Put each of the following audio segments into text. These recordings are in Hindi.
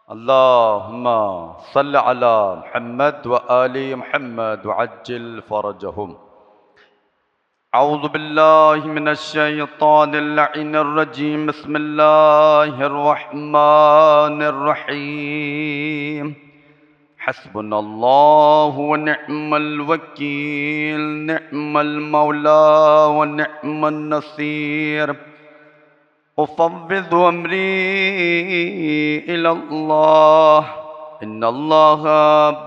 अल्लाहुम्मा सल्लि अला मुहम्मद व आलि मुहम्मद वअज्जिल फरजहुम। औज़ु बिल्लाहि मिनश शैतानिर लईनिर रजीम। बिस्मिल्लाहिर रहमानिर रहीम। हस्बुनल्लाहु व निअमल वकील, निअमल मौला व निअमन नसीर। उफ़व्विज़ु अम्री इलल्लाह, इन्नल्लाह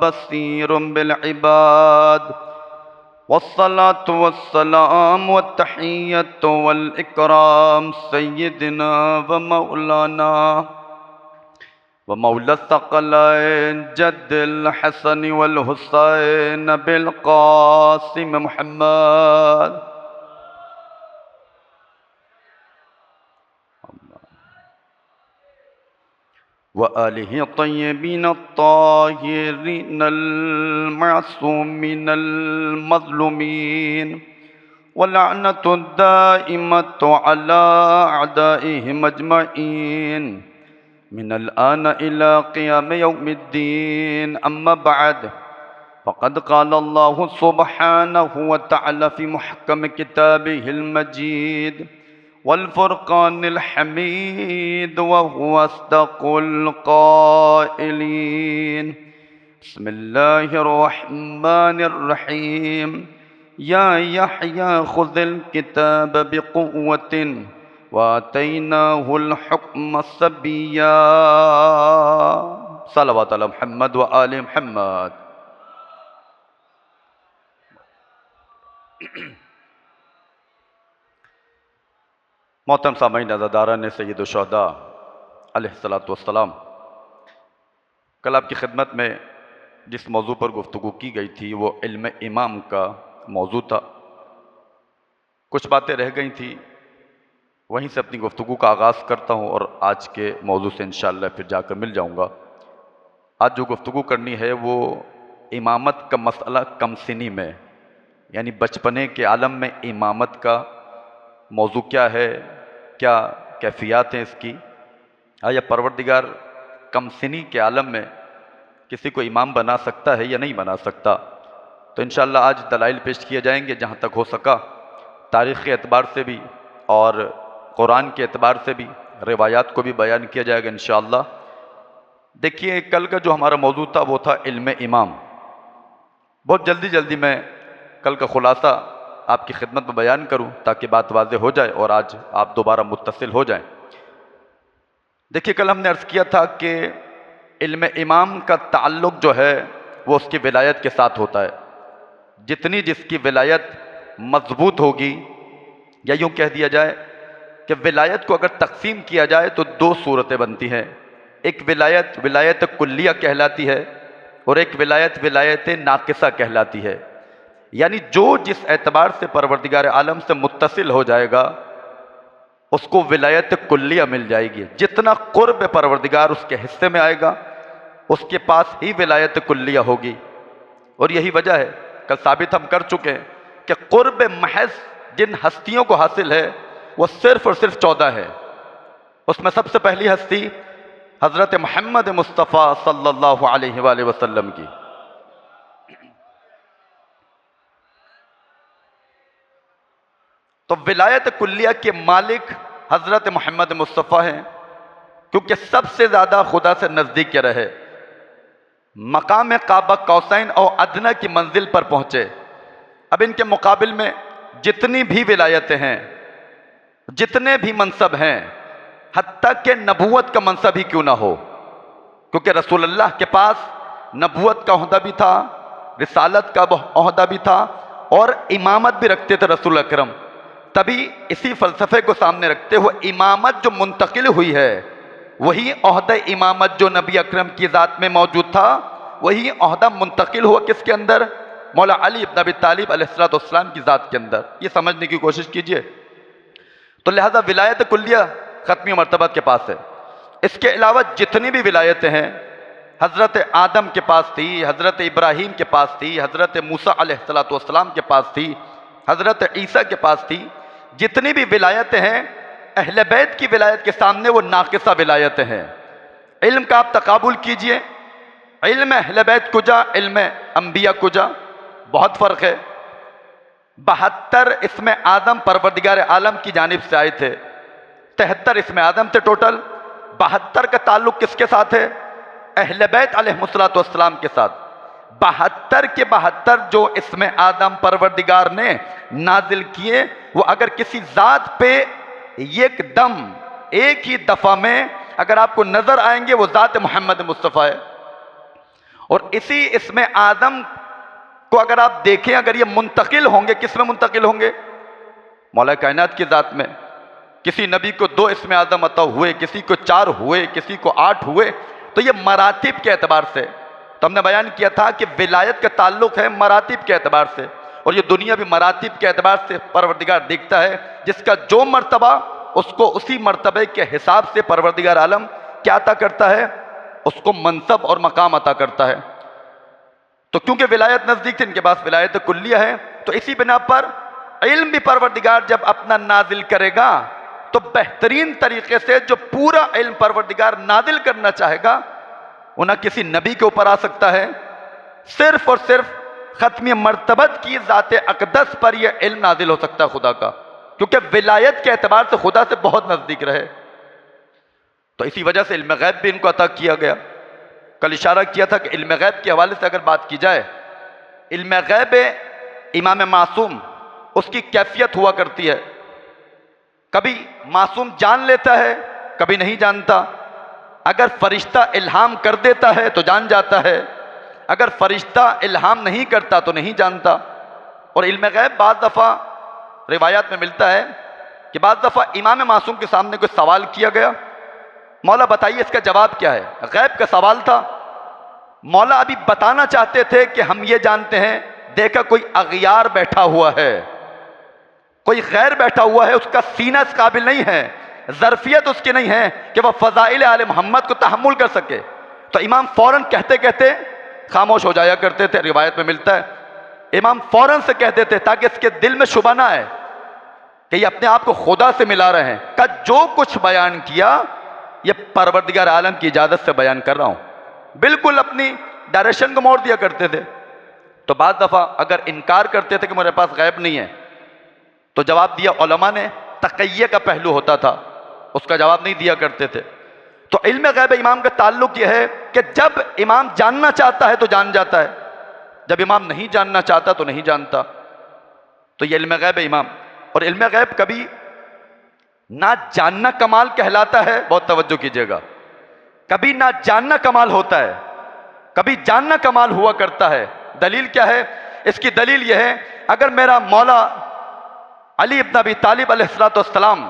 बसीरुम बिल इबाद। वस्सलातु वस्सलाम वत्तहिय्यतु वल इकराम सय्यिदिना व मौलाना व मौला सकलैन जद्दिल हसन वल हुसैन बिल क़ासिम मुहम्मद व आलिहि तय्यबीन अत्ताहिरीन अल मासूमीन अल मज़लूमीन व लअनतु दाइमतु अला अअदाइहिम अजमईन मिनल आन इला क़ियाम यौमिद्दीन। अम्मा बअद, फ़क़द क़ाल अल्लाहु सुब्हानहु व तआला फ़ी मुहकम किताबिहिल मजीद वल फ़ुरक़ानिल हमीद व हुवा अस्दक़ुल क़ाइलीन। बिस्मिल्लाहिर रहमानिर रहीम। या यहया ख़ुज़िल किताब बिक़ुव्वतिन व आतैनाहुल हुक्म सबिय्या। सल्लल्लाहु अला मुहम्मद व आलि मुहम्मद। मोहतरम सामईन अज़ादारान सय्यिद शुहदा अलैहिस्सलातु वस्सलाम, कल आपकी खिदमत में जिस मौजू पर गुफ्तगू की गई थी वो इल्म इमाम का मौजू था। कुछ बातें रह गई थी, वहीं से अपनी गुफ्तगू का आगाज़ करता हूँ और आज के मौजू से इंशाअल्लाह फिर जाकर मिल जाऊँगा। आज जो गुफ्तगू करनी है वो इमामत का मसला कमसिनी में, यानी बचपने के आलम में इमामत का मौजू क्या है, क्या कैफियत हैं इसकी, आया परवरदिगार कमसिनी के आलम में किसी को इमाम बना सकता है या नहीं बना सकता। तो इंशाअल्लाह आज दलाइल पेश किए जाएंगे जहाँ तक हो सका, तारीख़ के एतबार से भी और कुरान के एतबार से भी, रिवायात को भी बयान किया जाएगा इंशाअल्लाह। देखिए, कल का जो हमारा मौजू था वो था इल्म इमाम। बहुत जल्दी जल्दी मैं कल का खुलासा आपकी खिदमत में बयान करूं ताकि बात वाज़ेह हो जाए और आज आप दोबारा मुत्तसिल हो जाएं। देखिए, कल हमने अर्ज़ किया था कि इल्म इमाम का ताल्लुक़ जो है वो उसकी विलायत के साथ होता है। जितनी जिसकी विलायत मजबूत होगी, या यूँ कह दिया जाए कि विलायत को अगर तकसीम किया जाए तो दो सूरतें बनती हैं। एक विलायत विलायत कुल्लिया कहलाती है और एक विलायत विलायत नाक़िसा कहलाती है। यानी जो जिस एतबार से परवरदिगार आलम से मुत्तसिल हो जाएगा उसको विलायत कुल्लिया मिल जाएगी। जितना कुर्ब परवरदिगार उसके हिस्से में आएगा उसके पास ही विलायत कुल्लिया होगी। और यही वजह है, कल साबित हम कर चुके हैं कि कुर्ब महज जिन हस्तियों को हासिल है वो सिर्फ और सिर्फ 14 है। उसमें सबसे पहली हस्ती हज़रत मोहम्मद मुस्तफ़ा सल्लल्लाहु अलैहि वसल्लम की। तो विलायत कुल्लिया के मालिक हज़रत मोहम्मद मुस्तफ़ा हैं, क्योंकि सबसे ज़्यादा खुदा से नज़दीक रहे, मकाम काबा कौसैन और अदना की मंजिल पर पहुँचे। अब इनके मुकाबिल में जितनी भी विलायतें हैं, जितने भी मनसब हैं, हत्ता के नबूवत का मनसब ही क्यों ना हो, क्योंकि रसूलुल्लाह के पास नबूवत का ओहदा भी था, रिसालत का ओहदा भी था और इमामत भी रखते थे रसूल अकरम। तभी इसी फ़लसफ़े को सामने रखते हुए इमामत जो मुंतकिल हुई है वही ओहदा इमामत जो नबी अकरम की ज़ात में मौजूद था वही ओहदा मुंतकिल हुआ किसके अंदर? मौला अली इब्न अबी तालिब अलैहिस्सलाम की ज़ात के अंदर। ये समझने की कोशिश कीजिए। तो लिहाजा विलायत कुल्लिया ख़त्मी मर्तबा के पास है। इसके अलावा जितनी भी विलायतें हैं, हज़रत आदम के पास थी, हज़रत इब्राहीम के पास थी, हज़रत मूसा अलैहिस्सलाम के पास थी, हज़रत ईसा के पास थी। जितनी भी विलायतें हैं, अहले बैत की विलायत के सामने वो नाक़िसा विलायतें हैं। इल्म का आप तकाबुल कीजिए। इल्म अहले बैत कुजा, इल्म अंबिया कुजा, बहुत फ़र्क है। 72 इसमें आदम परवरदिगार आलम की जानिब से आए थे, 73 इसमें आदम थे टोटल। 72 का ताल्लुक किसके साथ है? अहले बैत अलैहिस्सलातु वस्सलाम के साथ। 72 के 72 जो इसमें आदम परवरदिगार ने नाजिल किए, वो अगर किसी ज़ात पे एकदम एक ही दफ़ा में अगर आपको नज़र आएंगे, वो ज़ात मोहम्मद मुस्तफ़ा है। और इसी इसमें आदम को अगर आप देखें, अगर ये मुंतकिल होंगे, किस में मुंतकिल होंगे? मौला कायनात की ज़ात में। किसी नबी को 2 इसमें आदम अता हुए, किसी को 4 हुए, किसी को 8 हुए। तो ये मरातिब के एतबार से, तो हमने बयान किया था कि विलायत का ताल्लुक है मरातिब के एतबार से, और ये दुनिया भी मरातिब के एतबार से परवरदिगार देखता है। जिसका जो मर्तबा, उसको उसी मर्तबे के हिसाब से परवरदिगार आलम क्या अता करता है? उसको मनसब और मकाम अता करता है। तो क्योंकि विलायत नज़दीक थी, इनके पास विलायत कुल्लिया है, तो इसी बिना पर इल्म भी परवरदिगार जब अपना नाजिल करेगा तो बेहतरीन तरीके से जो पूरा इल्म परवरदिगार नाजिल करना चाहेगा, वो ना किसी नबी के ऊपर आ सकता है, सिर्फ और सिर्फ खत्मी मर्तबत की ज़ाते अक़दस पर यह इल्म नाजिल हो सकता है खुदा का, क्योंकि विलायत के एतबार से खुदा से बहुत नज़दीक रहे। तो इसी वजह से इल्म गैब भी इनको अता किया गया। कल इशारा किया था कि इल्म गैब के हवाले से अगर बात की जाए, इल्म गैब इमाम मासूम, उसकी कैफियत हुआ करती है। कभी मासूम जान लेता है, कभी नहीं जानता। अगर फरिश्ता इल्हाम कर देता है तो जान जाता है, अगर फरिश्ता इल्हाम नहीं करता तो नहीं जानता। और इल्म गैब बाज़ दफ़ा रिवायात में मिलता है कि बाज़ दफ़ा इमाम मासूम के सामने कोई सवाल किया गया, मौला बताइए इसका जवाब क्या है। गैब का सवाल था, मौला अभी बताना चाहते थे कि हम ये जानते हैं, देखा कोई अगियार बैठा हुआ है, कोई गैर बैठा हुआ है, उसका सीना इस काबिल नहीं है, ज़र्फियत उसकी नहीं है कि वह फ़ज़ाइल आले मोहम्मद को तहम्मुल कर सके। तो इमाम फ़ौरन कहते कहते खामोश हो जाया करते थे। रिवायत में मिलता है इमाम फ़ौरन से कहते थे ताकि इसके दिल में शुबा ना आए कि ये अपने आप को खुदा से मिला रहे हैं, का जो कुछ बयान किया ये परवरदिगार आलम की इजाज़त से बयान कर रहा हूँ। बिल्कुल अपनी डायरेक्शन को मोड़ दिया करते थे। तो बाज़ दफ़ा अगर इनकार करते थे कि मेरे पास गैब नहीं है, तो जवाब दिया उलमा ने, तक़य्ये का पहलू होता था, उसका जवाब नहीं दिया करते थे। तो इल्म गैब इमाम का ताल्लुक यह है कि जब इमाम जानना चाहता है तो जान जाता है, जब इमाम नहीं जानना चाहता तो नहीं जानता। तो यह इल्म गैब इमाम। और इल्म गैब कभी ना जानना कमाल कहलाता है, बहुत तवज्जो कीजिएगा, कभी ना जानना कमाल होता है, कभी जानना कमाल हुआ करता है। दलील क्या है? इसकी दलील यह है, अगर मेरा मौला अली इब्न अबी तालिब अलैहिस्सलाम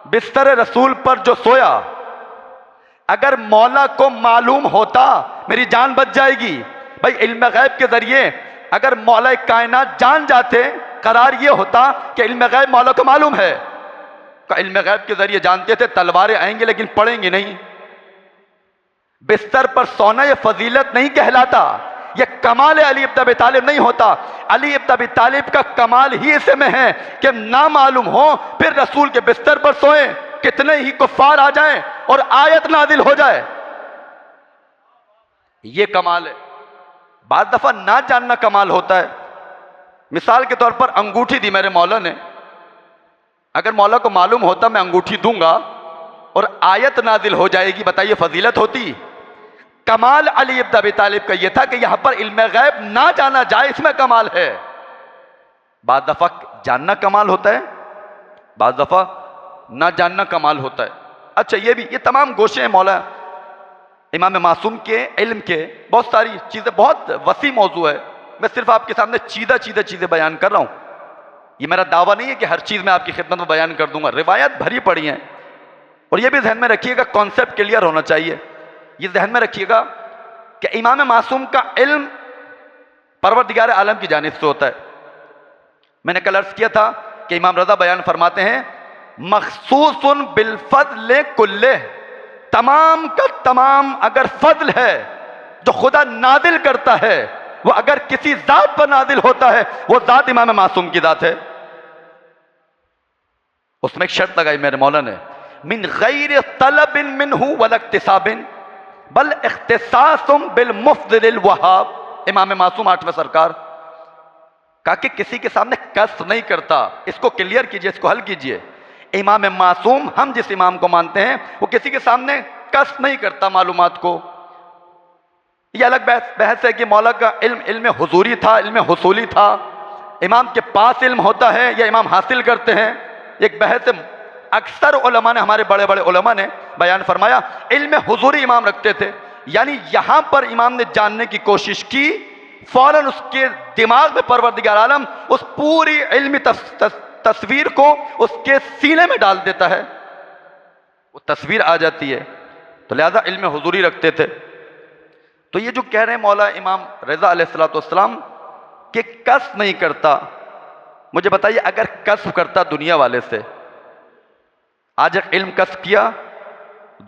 बिस्तर रसूल पर जो सोया, अगर मौला को मालूम होता मेरी जान बच जाएगी। भाई इल्म गैब के जरिए अगर मौला कायनात जान जाते, करार ये होता कि इल्म गैब मौला को मालूम है, का इल्म गैब के जरिए जानते थे तलवारें आएंगी लेकिन पड़ेंगी नहीं। बिस्तर पर सोना यह फजीलत नहीं कहलाता, यह कमाल अली इब्न अबी तालिब नहीं होता। अली इब्न अबी तालिब का कमाल ही इसमें है कि ना मालूम हो फिर रसूल के बिस्तर पर सोए, कितने ही कुफ्फार आ जाएं और आयत नाजिल हो जाए, यह कमाल है। बाज़ दफा ना जानना कमाल होता है। मिसाल के तौर पर अंगूठी दी मेरे मौला ने, अगर मौला को मालूम होता मैं अंगूठी दूंगा और आयत नाजिल हो जाएगी, बताइए फजीलत होती? कमाल अली इब्न अबी तालिब का यह था कि यहां पर इल्म गैब ना जाना जाए, इसमें कमाल है। बाज़ दफा जानना कमाल होता है, बाज़ दफा ना जानना कमाल होता है। अच्छा ये भी, ये तमाम गोशे हैं मौला इमाम मासूम के इल्म के, बहुत सारी चीज़ें, बहुत वसी मौजू है। मैं सिर्फ आपके सामने चीदा चीज़ें बयान कर रहा हूँ। ये मेरा दावा नहीं है कि हर चीज़ मैं आपकी खिदमत में बयान कर दूंगा, रिवायत भरी पड़ी हैं। और ये भी जहन में रखिएगा, कॉन्सेप्ट क्लियर होना चाहिए। ये जहन में रखिएगा कि इमाम मासूम का इल्म परवरदिगार आलम की जानिब से होता है। मैंने कल अर्ज किया था कि इमाम रज़ा बयान फरमाते हैं, मखसूसन बिलफज़ल कुल्ले, तमाम का तमाम अगर फजल है जो खुदा नादिल करता है, वो अगर किसी जात पर नादिल होता है, वो जात इमाम मासूम की जात है। उसमें एक शर्त लगाई मेरे मौला ने, मिन गैर तलबिन मिन्हु वला इक्तिसाबिन, बल इख्तिसासुम बिल मुफ्दिल वहाब। इमाम मासूम 8वें सरकार कहा कि किसी के सामने कष्ट नहीं करता। इसको क्लियर कीजिए, इसको हल कीजिए। इमाम मासूम, हम जिस इमाम को मानते हैं, वो किसी के सामने कष्ट नहीं करता मालूमात को। ये अलग बहस है कि मौला का इल्म इल्म हुजूरी था, इल्म हुसूली था, इमाम के पास इल्म होता है या इमाम हासिल करते हैं, एक बहस है। अक्सर उलमा ने, हमारे बड़े बड़े उलमा ने बयान फरमाया इल्म हुजूरी इमाम रखते थे, यानी यहां पर इमाम ने जानने की कोशिश की, फौरन उसके दिमाग में परवरदिगार आलम उस पूरी इल्मी तस्वीर को उसके सीने में डाल देता है, वो तस्वीर आ जाती है। तो लिहाजा इल्म हुजूरी रखते थे। तो ये जो कह रहे हैं मौला इमाम रज़ा अलैहिस्सलाम कि कस्ब नहीं करता, मुझे बताइए अगर कस्ब करता दुनिया वाले से, आज एक इल्म कस्ब किया,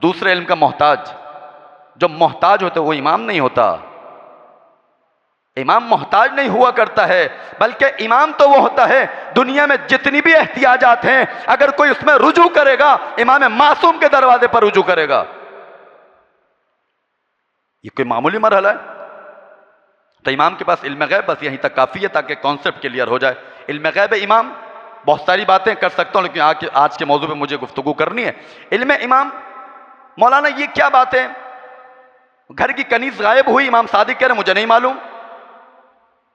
दूसरे इल्म का मोहताज, जो मोहताज होता है वो इमाम नहीं होता। इमाम मोहताज नहीं हुआ करता है, बल्कि इमाम तो वो होता है दुनिया में जितनी भी एहतियाजात हैं, अगर कोई उसमें रुजू करेगा, इमाम मासूम के दरवाजे पर रुजू करेगा। ये कोई मामूली मरहला है? तो इमाम के पास इल्म गैब बस यहीं तक काफ़ी है ताकि कॉन्सेप्ट क्लियर हो जाए। इल्म गैब है इमाम, बहुत सारी बातें कर सकता हूँ लेकिन आज के मौजू पे मुझे गुफ्तगू करनी है। इल्म इमाम, मौलाना ये क्या बात है, घर की कनीज गायब हुई, इमाम सादिक कह रहे मुझे नहीं मालूम।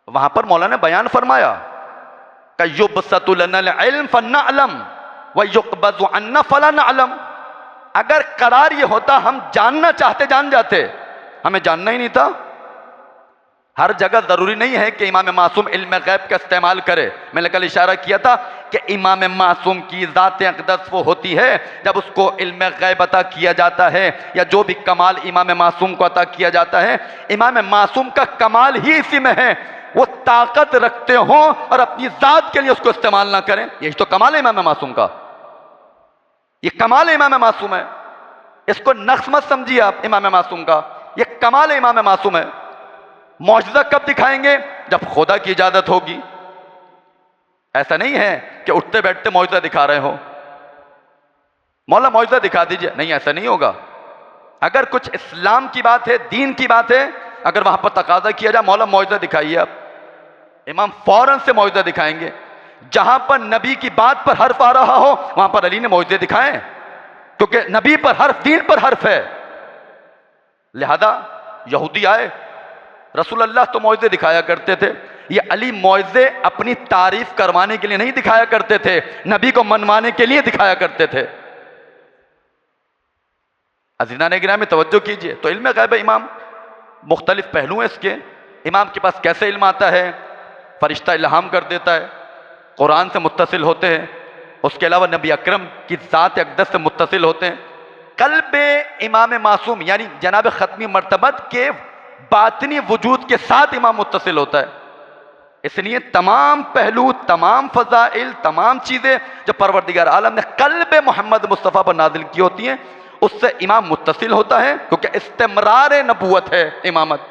वहां पर मौलाना ने बयान फरमाया कि युबसतु लनल इल्म फनअलम व युक़बज़ु अन्ना फला नअलम। अगर करार ये होता हम जानना चाहते जान जाते, हमें जानना ही नहीं था। हर जगह जरूरी नहीं है कि इमाम मासूम इल्म गैब का इस्तेमाल करे। मैंने कल इशारा किया था कि इमाम मासूम की ज़ात अक़दस वो होती है जब उसको इल्म गैब अता किया जाता है, या जो भी कमाल इमाम मासूम को अता किया जाता है, इमाम मासूम का कमाल ही इसी में है, वो ताकत रखते हों और अपनी ज़ात के लिए उसको इस्तेमाल ना करें। यही तो कमाल है इमाम मासूम का, ये कमाल इमाम मासूम है। इसको नक्स मत समझिए आप इमाम मासूम का, ये कमाल इमाम मासूम है। मौजज़ा कब दिखाएंगे? जब खुदा की इजाजत होगी। ऐसा नहीं है कि उठते बैठते मौजज़ा दिखा रहे हो, मौला मौजज़ा दिखा दीजिए, नहीं ऐसा नहीं होगा। अगर कुछ इस्लाम की बात है, दीन की बात है, अगर वहां पर तकाजा किया जाए मौला मौजज़ा दिखाइए आप, इमाम फौरन से मौजज़ा दिखाएंगे। जहां पर नबी की बात पर हर्फ आ रहा हो वहां पर अली ने मौजज़े दिखाएं, क्योंकि नबी पर हर्फ दीन पर हर्फ है। लिहाजा यहूदी आए, रसूल अल्लाह तो मौजज़े दिखाया करते थे, ये अली मौजज़े अपनी तारीफ करवाने के लिए नहीं दिखाया करते थे, नबी को मनवाने के लिए दिखाया करते थे। अज़ीज़ान गिरामी तवज्जो कीजिए। तो इल्म गैब इमाम, मुख्तलिफ पहलू हैं इसके। इमाम के पास कैसे इल्म आता है? फरिश्ता इल्हाम कर देता है, कुरान से मुत्तसिल होते हैं, उसके अलावा नबी अकरम की ज़ात अक़दस से मुत्तसिल होते हैं। क़ल्ब इमाम मासूम यानी जनाब ख़त्मी मर्तबत के बातनी वजूद के साथ इमाम मुत्तसिल होता है। इसलिए तमाम पहलू, तमाम फ़ज़ाइल, तमाम चीज़ें जो परवरदिगार आलम ने क़ल्ब मोहम्मद मुस्तफ़ा पर नाजिल की होती हैं, उससे इमाम मुत्तसिल होता है, क्योंकि इस्तिमरार नबूवत है इमामत,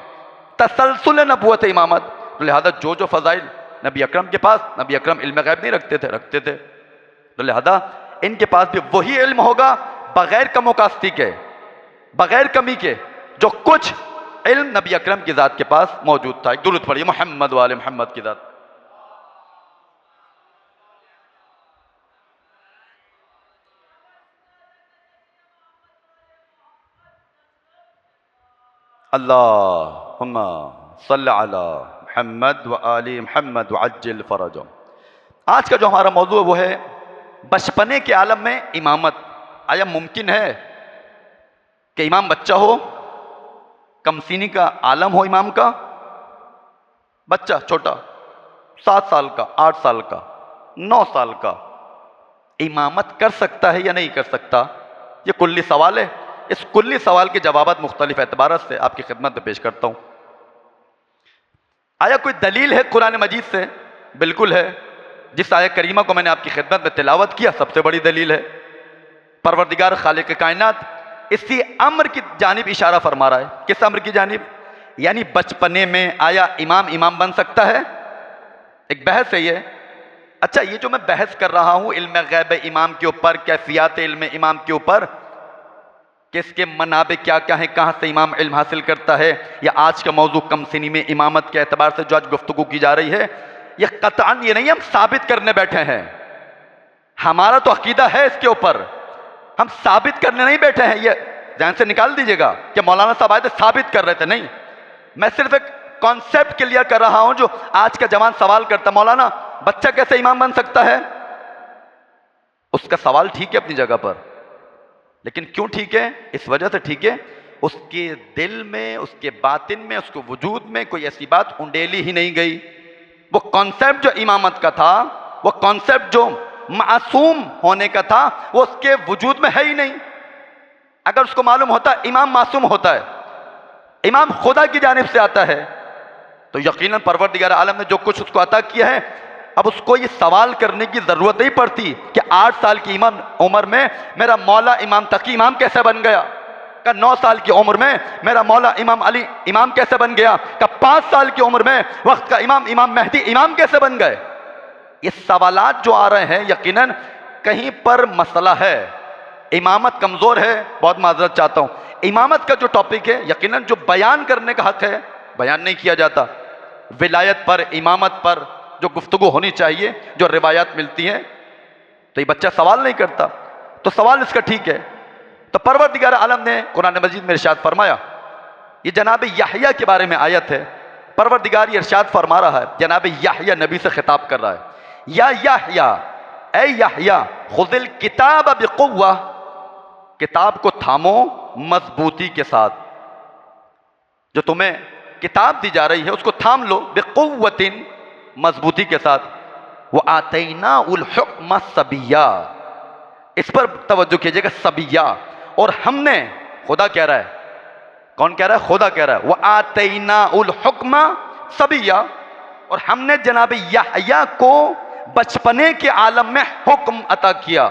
तसलसल नबूवत है इमामत। तो लिहाजा जो जो फ़ज़ाइल नबी अकरम के पास, नबी अकरम इल्म गैब नहीं रखते थे, तो लिहाजा इनके पास भी वही इल्म होगा बग़ैर कमोकास्ती के, बग़ैर कमी के, जो कुछ इल्म नबी अकरम की ज़ात के पास मौजूद था। एक दुरूद पढ़िए मोहम्मद वाले मोहम्मद की ज़ात। अल्लाहुम्मा सल्लि अला मुहम्मद व आलि मुहम्मद व अज्जिल फरजहुम। आज का जो हमारा मौजू है वो है बचपने के आलम में इमामत। आया मुमकिन है कि इमाम बच्चा हो, कमसीनी का आलम हो, इमाम का बच्चा छोटा 7 साल का, 8 साल का, 9 साल का, इमामत कर सकता है या नहीं कर सकता? ये कुल्ली सवाल है। इस कुल्ली सवाल के जवाबात मुख्तलिफ एतबार से आपकी खिदमत में पेश करता हूँ। आया कोई दलील है कुरान मजीद से? बिल्कुल है। जिस आयत करीमा को मैंने आपकी खिदमत में तिलावत किया सबसे बड़ी दलील है। परवरदिगार खालिक कायनात इसी अम्र की जानिब इशारा फरमा रहा है। किस अम्र की जानिब? यानी बचपने में आया इमाम बन सकता है? एक बहस है ये। अच्छा, ये जो मैं बहस कर रहा हूँ इल्म गैब इमाम के ऊपर, कैफियत इल्म इमाम के ऊपर, कि इसके मनाबे क्या क्या हैं, कहाँ से इमाम इल्म हासिल करता है, या आज का मौजू कम सिनी में इमामत के एतबार से जो आज गुफ्तगू की जा रही है, यह कतअन ये नहीं हम साबित करने बैठे हैं। हमारा तो अकीदा है इसके ऊपर, हम साबित करने नहीं बैठे हैं। ये ध्यान से निकाल दीजिएगा कि मौलाना साहब आए थे साबित कर रहे थे, नहीं। मैं सिर्फ एक कॉन्सेप्ट क्लियर कर रहा हूं जो आज का जवान सवाल करता, मौलाना बच्चा कैसे इमाम बन सकता है। उसका सवाल ठीक है अपनी जगह पर, लेकिन क्यों ठीक है? इस वजह से ठीक है उसके दिल में, उसके बातिन में, उसके वजूद में कोई ऐसी बात उंडेली ही नहीं गई। वो कॉन्सेप्ट जो इमामत का था, वो कॉन्सेप्ट जो मासूम होने का था, वो उसके वजूद में है ही नहीं। अगर उसको मालूम होता इमाम मासूम होता है, इमाम खुदा की जानिब से आता है, तो यकीनन परवरदिगार आलम ने जो कुछ उसको अता किया है, अब उसको ये सवाल करने की जरूरत नहीं पड़ती कि 8 साल की उम्र में मेरा मौला इमाम तकी इमाम कैसे बन गया, का 9 साल की उम्र में मेरा मौला इमाम अली इमाम कैसे बन गया, का 5 साल की उम्र में वक्त का इमाम मेहदी इमाम कैसे बन गए। ये सवालात जो आ रहे हैं, यकीनन कहीं पर मसला है, इमामत कमजोर है। बहुत माजरत चाहता हूं, इमामत का जो टॉपिक है, यकीनन जो बयान करने का हक है बयान नहीं किया जाता। विलायत पर, इमामत पर जो गुफ्तगू होनी चाहिए, जो रिवायात मिलती हैं, तो ये बच्चा सवाल नहीं करता, तो सवाल इसका ठीक है। तो परवरदिगार आलम ने कुरान मजीद में इरशाद फरमाया, ये जनाब याहया के बारे में आयत है। परवरदिगार ये इरशाद फरमा रहा है, जनाब याहया नबी से खिताब कर रहा है, या याहया, ऐ याहया खुज़िल किताब बिक़ुव्वा, किताब को थामो मजबूती के साथ। जो तुम्हें किताब दी जा रही है उसको थाम लो, बिक़ुव्वतिन, मजबूती के साथ। वो आतैना उल हुक्म सबिया, इस पर तवज्जो कीजिएगा, सबिया। और हमने, खुदा कह रहा है, कौन कह रहा है? खुदा कह रहा है, वो आतैना उल हुक्म सबिया, और हमने जनाब याहया को बचपने के आलम में हुक्म अता किया।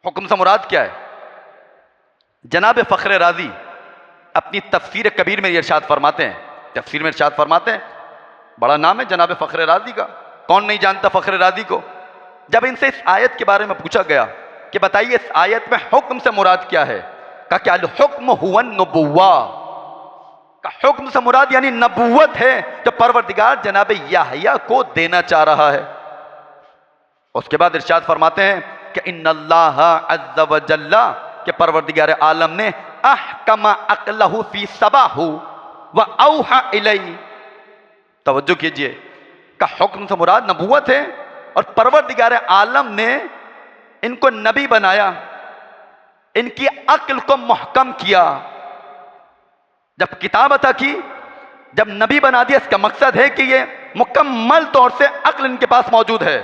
हुक्म से मुराद क्या है? जनाब फखरे राजी अपनी तफसीर कबीर में इरशाद फरमाते हैं, तफसीर में इरशाद फरमाते हैं, बड़ा नाम है जनाब फखरे राजी का, कौन नहीं जानता फखरे राजी को। जब इनसे इस आयत के बारे में पूछा गया कि बताइए इस आयत में हुक्म से मुराद क्या है, कहा क्या हुक्म हुवा नबुव्वा, का हुक्म से मुराद यानी नबूवत है जो परवरदिगार जनाब याहया को देना चाह रहा है। उसके बाद इरशाद फरमाते हैं कि इन्नल्लाह अज़्ज़ व जल्ला, कि परवरदिगार आलम ने अहकमा अक़लहु फी सबाहु व औहा इलैहि, तवज्जो कीजिए, का हुक्म से मुराद नबूवत है, और परवरदिगार आलम ने इनको नबी बनाया, इनकी अक्ल को मुहकम किया। जब किताब अता की, जब नबी बना दिया, इसका मकसद है कि ये मुकम्मल तौर से अक्ल इनके पास मौजूद है।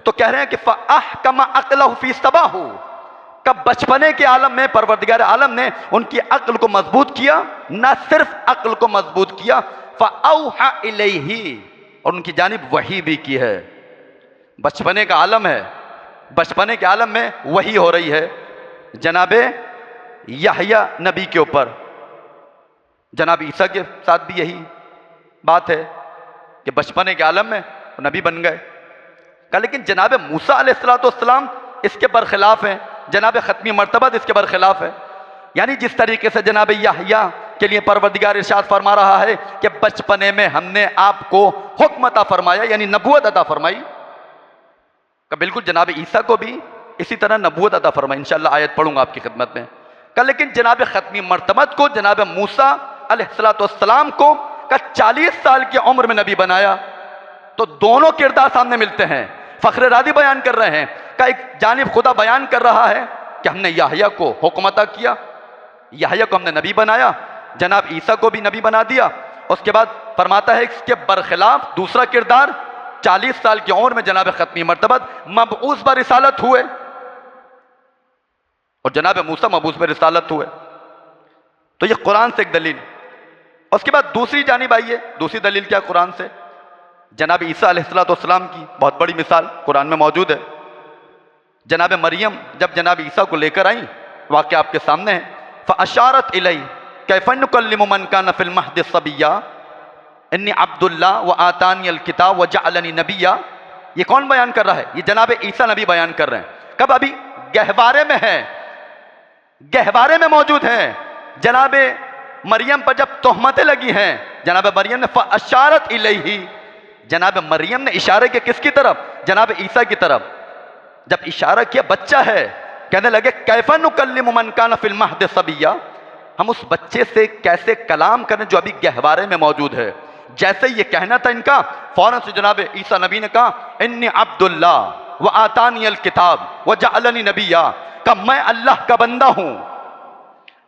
तो कह रहे हैं कि फ़अहकमा अक़लहु फी सबाहु, कब बचपने के आलम में परवरदिगार आलम ने उनकी अक्ल को मजबूत किया, न सिर्फ अक्ल को मजबूत किया, फ़अौहा इलैहि, और उनकी जानिब वही भी की है। बचपने का आलम है, बचपने के आलम में वही हो रही है जनाबे याहया नबी के ऊपर। जनाब ईसा के साथ भी यही बात है कि बचपने के आलम में नबी बन गए। कहा लेकिन जनाब मूसा अलैहिस्सलाम इसके बरखिलाफ हैं, जनाब ख़त्मी मर्तबत इसके बरखिलाफ है। यानी जिस तरीके से जनाब याहया के लिए परवरदिगार इरशाद फरमा रहा है कि बचपने में हमने आपको हुक्म अता फरमाया, यानी नबूवत अता फरमाई, का बिल्कुल जनाब ईसा को भी इसी तरह नबूवत अता फरमाई। इंशाअल्लाह आयत पढ़ूंगा आपकी खिदमत में। कहा लेकिन जनाब ख़त्मी मर्तबत को, जनाब मूसा अलैहिस्सलाम को का 40 साल की उम्र में नबी बनाया। तो दोनों किरदार सामने मिलते हैं। फखरे रादी बयान कर रहे हैं का एक जानिब खुदा बयान कर रहा है कि हमने याहया को हुक्म अता किया, याहया को हमने नबी बनाया, जनाब ईसा को भी नबी बना दिया। उसके बाद फरमाता है इसके बरखिलाफ दूसरा किरदार, 40 साल की उम्र में जनाब ख़त्मी मर्तबत मबऊस ब रिसालत हुए, और जनाब मूसा मबऊस ब रिसालत हुए। तो ये कुरान से एक दलील। उसके बाद दूसरी जानिब आइए, दूसरी दलील क्या कुरान से? जनाब ईसा अलैहिस्सलाम की बहुत बड़ी मिसाल कुरान में मौजूद है। जनाब मरियम जब जनाब ईसा को लेकर आई, वाक़या आपके सामने है, फ़अशारत इलैहि कैफ़ नुकल्लिमु मन कान फ़िल महदि सबिय्या इन्नी अब्दुल्लाह व आतानियल किताब व जअलनी नबिय्या। ये कौन बयान कर रहा है? ये जनाब ईसा नबी बयान कर रहे हैं। कब? अभी गहवारे में है, गहवारे में मौजूद हैं। जनाब मरियम पर जब तोहमतें लगी हैं, जनाब मरियम ने फ़अशारत इलैहि, जनाब मरियम ने इशारे किया किसकी तरफ? जनाब ईसा की तरफ। जब इशारा किया बच्चा है, कहने लगे कैफ़ा नुकल्लिमु मन कान फिल महद सबिय्या, हम उस बच्चे से कैसे कलाम करें जो अभी गहवारे में मौजूद है। जैसे ये कहना था इनका, फौरन से जनाब ईसा नबी ने कहा इन्नी अब्दुल्लाह व आतानी अल किताब व जअलनी नबिया, का मैं अल्लाह का बंदा हूं,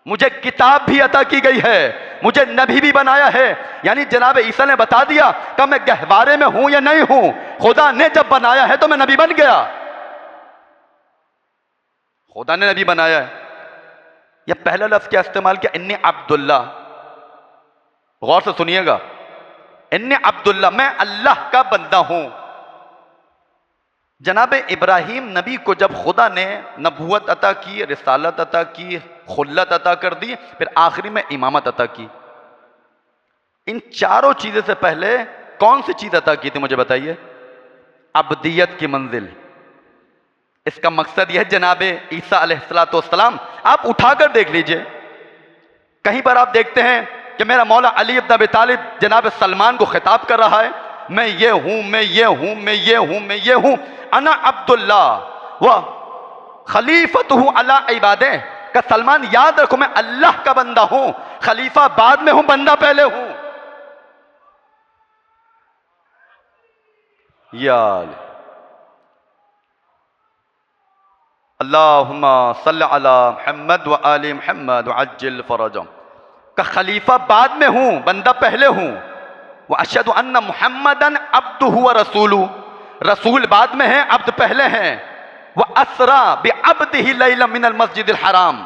मुझे किताब भी अता की गई है, मुझे नबी भी बनाया है। यानी जनाब ईसा ने बता दिया कि मैं गहवारे में हूं या नहीं हूं, खुदा ने जब बनाया है तो मैं नबी बन गया, खुदा ने नबी बनाया है। यह पहला लफ्ज क्या इस्तेमाल किया? इन्नी अब्दुल्ला। गौर से सुनिएगा, इन्नी अब्दुल्ला, मैं अल्लाह का बंदा हूं। जनाब इब्राहिम नबी को जब खुदा ने नबूवत अता की, रिसालत अता की, खुल्लत अता कर दी, फिर आखिरी में इमामत अता की, इन चारों चीज़ों से पहले कौन सी चीज़ अता की थी मुझे बताइए? अब्दियत की मंजिल। इसका मकसद यह है जनाब ईसा अलैहिस्सलाम, आप उठाकर देख लीजिए, कहीं पर आप देखते हैं कि मेरा मौला अली इब्न अबी तालिब जनाब सलमान को खिताब कर रहा है, मैं ये हूं, मैं ये हूं, मैं ये हूं, मैं ये हूं, अना अब्दुल्ला व खलीफतहु अला इबादे, का सलमान याद रखो मैं अल्लाह का बंदा हूं, खलीफा बाद में हूं, बंदा पहले हूं। यार अल्लाहुम्मा सल्लि अला मुहम्मद व आलि मुहम्मद व अज्जिल फरजम, का खलीफा बाद में हूं, बंदा पहले हूं। व अशहदु अन्ना मुहम्मदन अब्दुहु व रसूलुहु, रसूल बाद में है, अब्द पहले हैं। व असरा बि अब्दिही लैला मिनल मस्जिदिल हराम,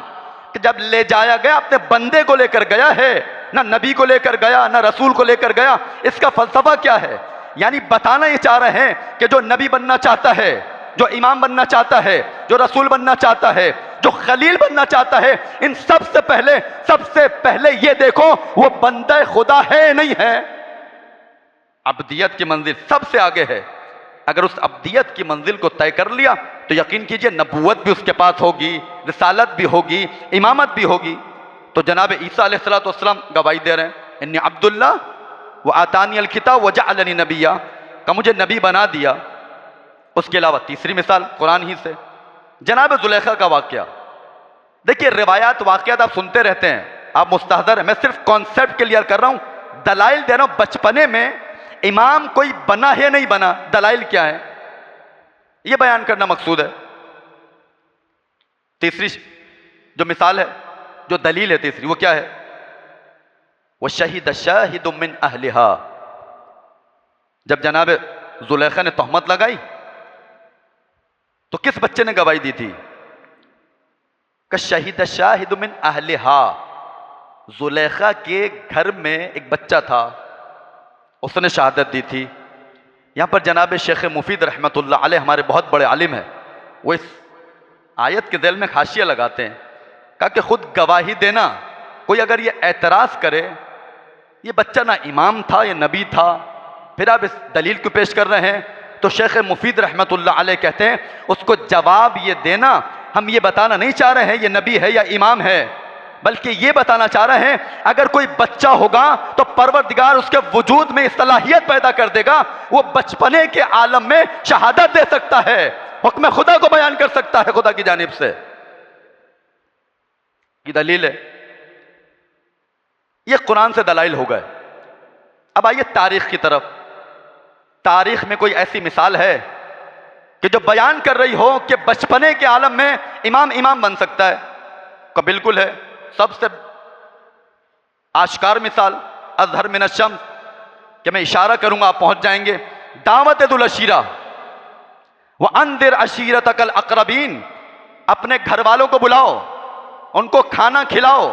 कि जब ले जाया गया अपने बंदे को लेकर गया है, ना नबी को लेकर गया ना रसूल को लेकर गया। इसका फलसफा क्या है? यानी बताना ये चाह रहे हैं कि जो नबी बनना चाहता है, जो इमाम बनना चाहता है, जो रसूल बनना चाहता है, जो खलील बनना चाहता है, इन सबसे पहले ये देखो वो बंदा खुदा है नहीं है। अब्दियत की मंजिल सबसे आगे है। अगर उस अब्दियत की मंजिल को तय कर लिया तो यकीन कीजिए नबूवत भी उसके पास होगी, रिसालत भी होगी, इमामत भी होगी। तो जनाब ईसा अलैहिस्सलाम गवाही दे रहे हैं, इन्नी अब्दुल्ला व आतानी अल किताब व जअलनी नबिया, का मुझे नबी बना दिया। उसके अलावा तीसरी मिसाल कुरान ही से, जनाब जुलेखा का वाकया। देखिए रिवायात वाकयात आप सुनते रहते हैं, आप मुस्तहज़र हैं, मैं सिर्फ कॉन्सेप्ट क्लियर कर रहा हूं, दलाइल दे रहा हूं। बचपने में इमाम कोई बना है नहीं बना, दलाइल क्या है यह बयान करना मकसूद है। तीसरी जो मिसाल है, जो दलील है तीसरी, वो क्या है? वह शहीद शाहिद मिन अहलिहा, जब जनाब जुलेखा ने तोहमत लगाई तो किस बच्चे ने गवाही दी थी? कि शहीद शाहिद मिन अहलिहा, जुलेखा के घर में एक बच्चा था, उसने शहादत दी थी। यहाँ पर जनाब शेख मुफीद रहमतुल्लाह अलैह हमारे बहुत बड़े आलिम हैं, वो इस आयत के दिल में हाशिया लगाते हैं, कहा कि खुद गवाही देना, कोई अगर ये एतराज़ करे ये बच्चा ना इमाम था या नबी था, फिर आप इस दलील को पेश कर रहे हैं, तो शेख मुफीद रहमतुल्लाह अलैह कहते हैं उसको जवाब ये देना, हम ये बताना नहीं चाह रहे हैं ये नबी है या इमाम है, बल्कि ये बताना चाह रहे हैं अगर कोई बच्चा होगा तो परवरदिगार उसके वजूद में सलाहियत पैदा कर देगा, वो बचपने के आलम में शहादत दे सकता है, हुक्म खुदा को बयान कर सकता है खुदा की जानिब से। ये दलील है, ये कुरान से दलाइल हो गए। अब आइए तारीख की तरफ। तारीख में कोई ऐसी मिसाल है कि जो बयान कर रही हो कि बचपने के आलम में इमाम बन सकता है? का बिल्कुल है। सबसे आश्कार मिसाल अज़हर मिन अश-शम्स, कि मैं इशारा करूंगा आप पहुंच जाएंगे। दावत दुल अशीरा व अंदिर अशीरतकल अक़रबीन, अपने घर वालों को बुलाओ, उनको खाना खिलाओ,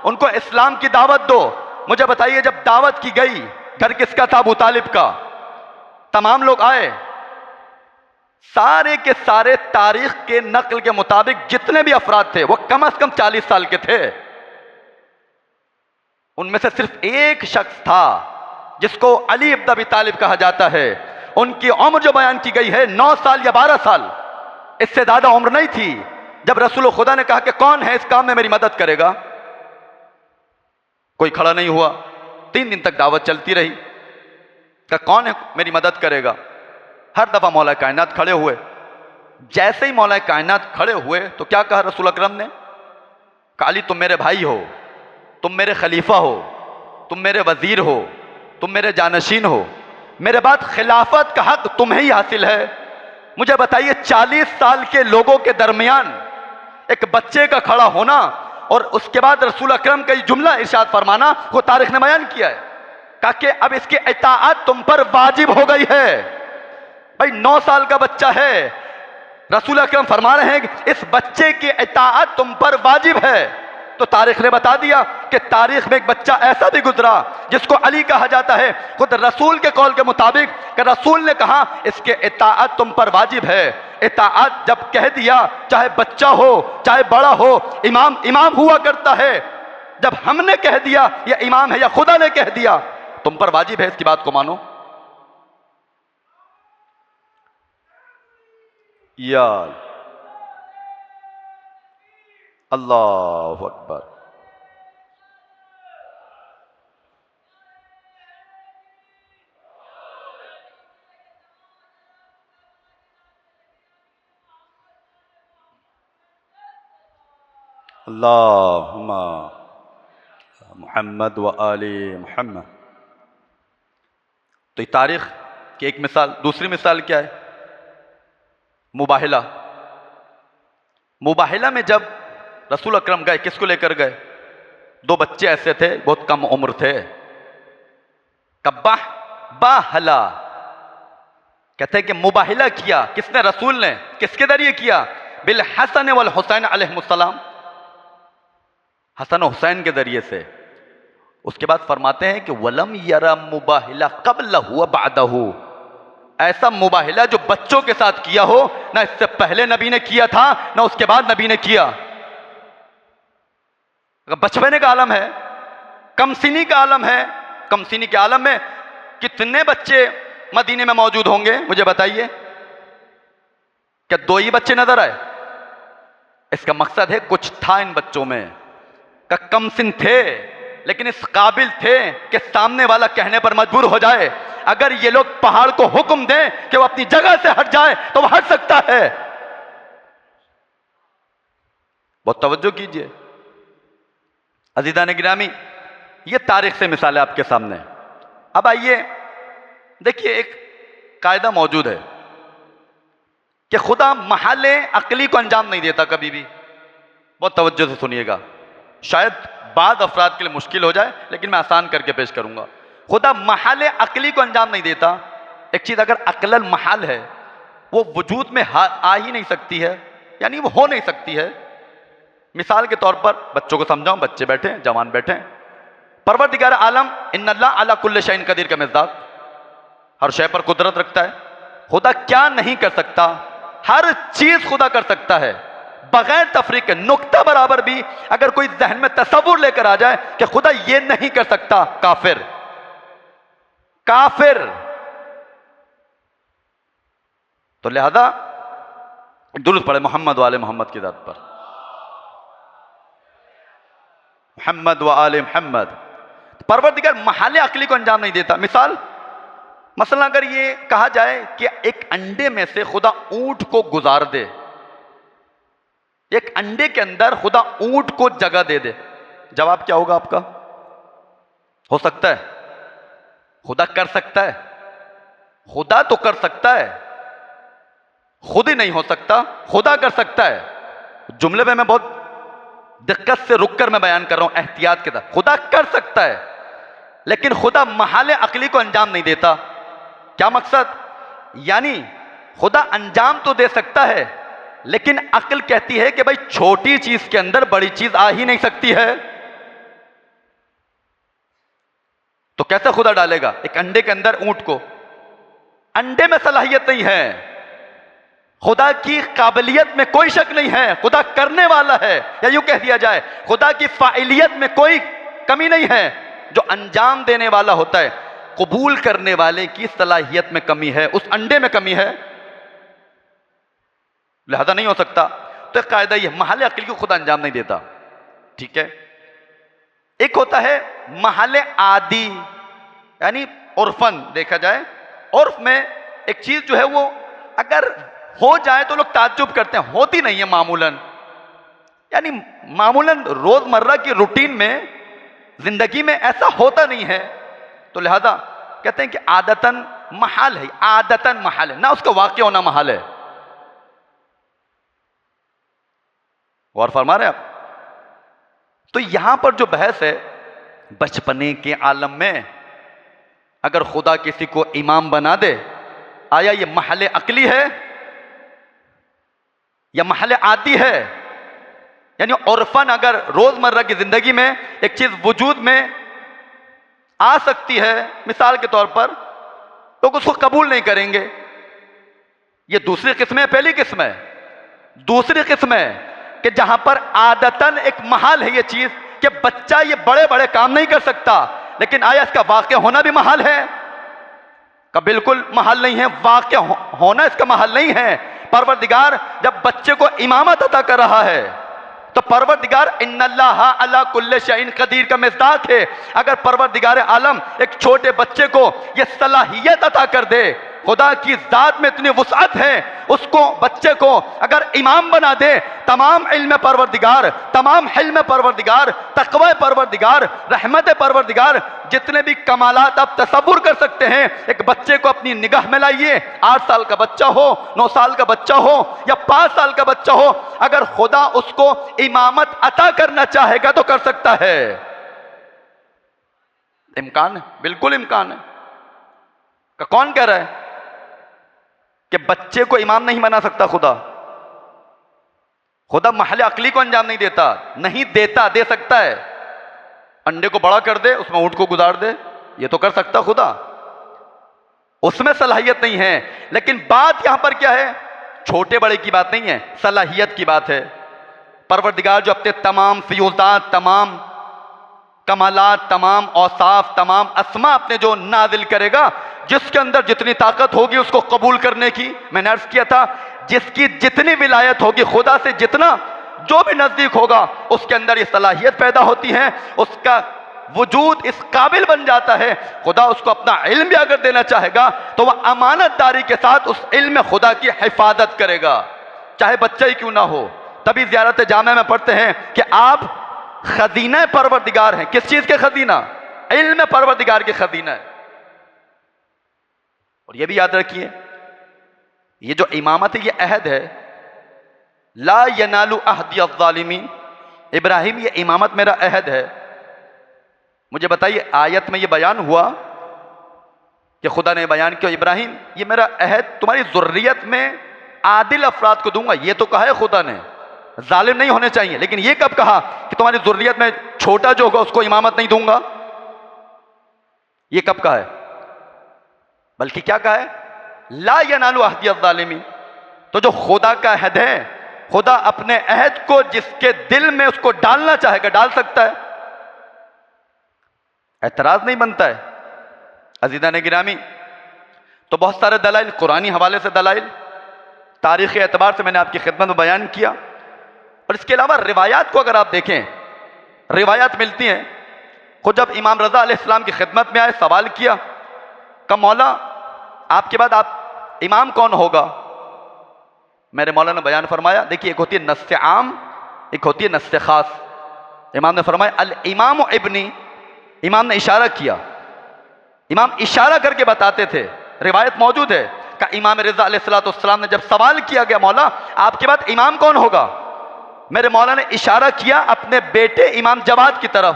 उनको इस्लाम की दावत दो। मुझे बताइए जब दावत की गई, घर किसका था? अबू तालिब का। तमाम लोग आए, सारे के सारे तारीख के नकल के मुताबिक जितने भी अफराद थे वो कम से कम 40 साल के थे। उनमें से सिर्फ एक शख्स था जिसको अली इब्न अबी तालिब कहा जाता है। उनकी उम्र जो बयान की गई है 9 साल या 12 साल, इससे ज्यादा उम्र नहीं थी। जब रसूल खुदा ने कहा कि कौन है इस काम में मेरी मदद करेगा, कोई खड़ा नहीं हुआ। 3 दिन तक दावत चलती रही कि कौन है मेरी मदद करेगा। हर दफा मौला कायनात खड़े हुए। जैसे ही मौला कायनात खड़े हुए तो क्या कहा रसूल अकरम ने? काली तुम मेरे भाई हो, तुम मेरे खलीफा हो, तुम मेरे वजीर हो, तुम मेरे जानशीन हो, मेरे बाद खिलाफत का हक तुम्हें ही हासिल है। मुझे बताइए 40 साल के लोगों के दरमियान एक बच्चे का खड़ा होना और उसके बाद रसूल अकरम का ये जुमला इरशाद फरमाना, वो तारीख ने बयान किया है। कहा कि अब इसकी इताअत तुम पर वाजिब हो गई है। भाई 9 साल का बच्चा है, रसूल अकरम फरमा रहे हैं कि इस बच्चे की इताअत तुम पर वाजिब है। तो तारीख ने बता दिया कि तारीख में एक बच्चा ऐसा भी गुजरा जिसको अली कहा जाता है। खुद रसूल के कौल के मुताबिक कि रसूल ने कहा इसके इताअत तुम पर वाजिब है। इताअत जब कह दिया, चाहे बच्चा हो चाहे बड़ा हो, इमाम इमाम हुआ करता है। जब हमने कह दिया या इमाम है या खुदा ने कह दिया तुम पर वाजिब है, इसकी बात को मानो। या अल्लाहु अकबर। अल्लाहुम्मा मुहम्मद व आले मुहम्मद। तो ये तारीख की एक मिसाल। दूसरी मिसाल क्या है? मुबाहिला। मुबाहिला में जब रसूल अकरम गए, किसको लेकर गए? 2 बच्चे ऐसे थे, बहुत कम उम्र थे। कब्बाह बाहला कहते हैं कि मुबाहिला किया किसने? रसूल ने। किसके जरिए किया? बिल हसन वल हुसैन अलैहिमुस्सलाम, हसन हुसैन के जरिए से। उसके बाद फरमाते हैं कि वलम यरा मुबाहिला क़ब्लहु व बअदहु, ऐसा मुबाहिला जो बच्चों के साथ किया हो, ना इससे पहले नबी ने किया था ना उसके बाद नबी ने किया। बचपने का आलम है, कमसिनी का आलम है। कमसिनी के आलम में कितने बच्चे मदीने में मौजूद होंगे? मुझे बताइए। क्या 2 ही बच्चे नजर आए? इसका मकसद है कुछ था इन बच्चों में का कमसिन थे, लेकिन इस काबिल थे कि सामने वाला कहने पर मजबूर हो जाए। अगर ये लोग पहाड़ को हुक्म दें कि वो अपनी जगह से हट जाए तो वो हट सकता है। बहुत तवज्जो कीजिए अज़ीज़ान गिरामी, ये तारीख से मिसाल है आपके सामने। अब आइए देखिए, एक कायदा मौजूद है कि खुदा महल अक्ली को अंजाम नहीं देता कभी भी। बहुत तवज्जो से सुनिएगा, शायद बाद अफराद के लिए मुश्किल हो जाए, लेकिन मैं आसान करके पेश करूंगा। खुदा महल अक्ली को अंजाम नहीं देता। एक चीज अगर अक्लल महल है वो वजूद में आ ही नहीं सकती है, यानी वो हो नहीं सकती है। मिसाल के तौर पर बच्चों को समझाऊं, बच्चे बैठे जवान बैठे। परवरदिगार आलम इन्नल्लाह अला कुल्लि शैइन कदीर का मिज़दाक, हर शय पर कुदरत रखता है। खुदा क्या नहीं कर सकता? हर चीज खुदा कर सकता है बगैर तफरीक के। नुक्ता बराबर भी अगर कोई जहन में तसव्वुर लेकर आ जाए कि खुदा ये नहीं कर सकता, काफिर काफिर। तो लिहाजा दुरूद पढ़े मोहम्मद वाले मोहम्मद की जात पर, मोहम्मद व आले मोहम्मद। परवरदिगार महल अक्ली को अंजाम नहीं देता। मिसाल मसलन अगर ये कहा जाए कि एक अंडे में से खुदा ऊंट को गुजार दे, एक अंडे के अंदर खुदा ऊंट को जगह दे दे, जवाब क्या होगा आपका? हो सकता है? खुदा कर सकता है? खुदा तो कर सकता है, खुद ही नहीं हो सकता, खुदा कर सकता है। जुमले में मैं बहुत दिक्कत से रुककर मैं बयान कर रहा हूं, एहतियात के साथ। खुदा कर सकता है लेकिन खुदा महल अक्ली को अंजाम नहीं देता। क्या मकसद? यानी खुदा अंजाम तो दे सकता है लेकिन अक्ल कहती है कि भाई छोटी चीज के अंदर बड़ी चीज आ ही नहीं सकती है। तो कैसे खुदा डालेगा एक अंडे के अंदर ऊंट को? अंडे में सलाहियत नहीं है, खुदा की काबिलियत में कोई शक नहीं है, खुदा करने वाला है। या यूं कह दिया जाए खुदा की फाइलियत में कोई कमी नहीं है। जो अंजाम देने वाला होता है, कबूल करने वाले की सलाहियत में कमी है, उस अंडे में कमी है, लिहाजा नहीं हो सकता। तो एक कायदा ही है, महल अक्ल को खुदा अंजाम नहीं देता। ठीक है, एक होता है महल आदि, यानी उर्फन देखा जाए, उर्फ में एक चीज जो है वो अगर हो जाए तो लोग ताज्जुब करते हैं, होती नहीं है मामूलन, यानी मामूलन रोजमर्रा की रूटीन में जिंदगी में ऐसा होता नहीं है, तो लिहाजा कहते हैं कि आदतन महल है, आदतन महल है ना, उसका वाक़या होना महल है। गौर फरमा रहे आप? तो यहां पर जो बहस है, बचपने के आलम में अगर खुदा किसी को इमाम बना दे, आया ये महल अकली है या महल आदी है? यानी उर्फन अगर रोजमर्रा की जिंदगी में एक चीज वजूद में आ सकती है, मिसाल के तौर पर, लोग उसको कबूल नहीं करेंगे। ये दूसरी किस्म है, पहली किस्म है। दूसरी किस्म है कि जहां पर आदतन एक महल है ये चीज कि बच्चा ये बड़े बड़े काम नहीं कर सकता, लेकिन आया इसका वाक़या होना भी महल है? का बिल्कुल महल नहीं है, वाक़या होना इसका महल नहीं है। परवरदिगार जब बच्चे को इमामत अता कर रहा है तो परवरदिगार इन्नल्लाहा अला कुल्ले शैइन कदीर का मिज़दाक है। अगर परवरदिगार आलम एक छोटे बच्चे को यह सलाहियत अता कर दे, खुदा की जात में इतनी वुसअत है, उसको बच्चे को अगर इमाम बना दे, तमाम इल्म परवरदिगार, तमाम हिल्म परवरदिगार, तक़वा परवरदिगार, रहमत परवरदिगार, जितने भी कमालात आप तसव्वुर कर सकते हैं, एक बच्चे को अपनी निगाह में लाइए। 8 साल का बच्चा हो, 9 साल का बच्चा हो या 5 साल का बच्चा हो, अगर खुदा उसको इमामत अता करना चाहेगा तो कर सकता है। इम्कान है, बिल्कुल इम्कान है। कौन कह रहा है कि बच्चे को इमाम नहीं बना सकता खुदा? खुदा महल अकली को अंजाम नहीं देता, नहीं देता, दे सकता है। अंडे को बड़ा कर दे, उसमें ऊंट को गुजार दे, ये तो कर सकता खुदा, उसमें सलाहियत नहीं है। लेकिन बात यहां पर क्या है? छोटे बड़े की बात नहीं है, सलाहियत की बात है। परवरदिगार जो अपने तमाम फियूज़ात, तमाम कमालात, तमाम औसाफ, तमाम अस्मा अपने जो नाजिल करेगा, जिसके अंदर जितनी ताकत होगी उसको कबूल करने की, मैंने अर्ज किया था, जिसकी जितनी विलायत होगी, खुदा से जितना जो भी नजदीक होगा, उसके अंदर ये सलाहियत पैदा होती है, उसका वजूद इस काबिल बन जाता है। खुदा उसको अपना इल्म भी अगर देना चाहेगा तो वह अमानतदारी के साथ उस इल्म में खुदा की हिफाजत करेगा, चाहे बच्चा ही क्यों ना हो। तभी ज़ियारत जामे में पढ़ते हैं कि आप खजीना परवरदिगार हैं। किस चीज के खजीना? इल्म परवरदिगार के खजीना है। और यह भी याद रखिए, ये जो इमामत है ये अहद है, ला यनालु अहदी अज़्ज़ालिमीन। इब्राहिम ये इमामत मेरा अहद है। मुझे बताइए, आयत में ये बयान हुआ कि खुदा ने बयान किया, इब्राहिम ये मेरा अहद तुम्हारी ज़ुर्रियत में आदिल अफराद को दूंगा, ये तो कहा है खुदा ने, जालिम नहीं होने चाहिए। लेकिन ये कब कहा कि तुम्हारी ज़ुर्रियत में छोटा जो होगा उसको इमामत नहीं दूंगा? ये कब कहा है? बल्कि क्या कहा है? ला यनालु अहदी अज़्ज़ालिमीन। तो जो खुदा का अहद है, खुदा अपने अहद को जिसके दिल में उसको डालना चाहेगा डाल सकता है, एतराज नहीं बनता है। अज़ीज़ान गिरामी, तो बहुत सारे दलाइल, कुरानी हवाले से दलाइल, तारीख़ी एतबार से मैंने आपकी खिदमत में बयान किया। और इसके अलावा रिवायात को अगर आप देखें, रिवायात मिलती हैं। खुद जब इमाम रज़ा अलैहिस्सलाम की खिदमत में आए, सवाल किया, कहा मौला आपके बाद आप इमाम कौन होगा? मेरे मौला ने बयान फरमाया, देखिए एक होती है नस्से आम, एक होती है नस्से खास। इमाम ने फरमाया अल इमाम इब्नी, इमाम ने इशारा किया, इमाम इशारा करके बताते थे, रिवायत मौजूद है। का इमाम रज़ा अलैहिस्सलाम ने जब सवाल किया गया मौला आपके बाद इमाम कौन होगा, मेरे मौला ने इशारा किया अपने बेटे इमाम जवाद की तरफ,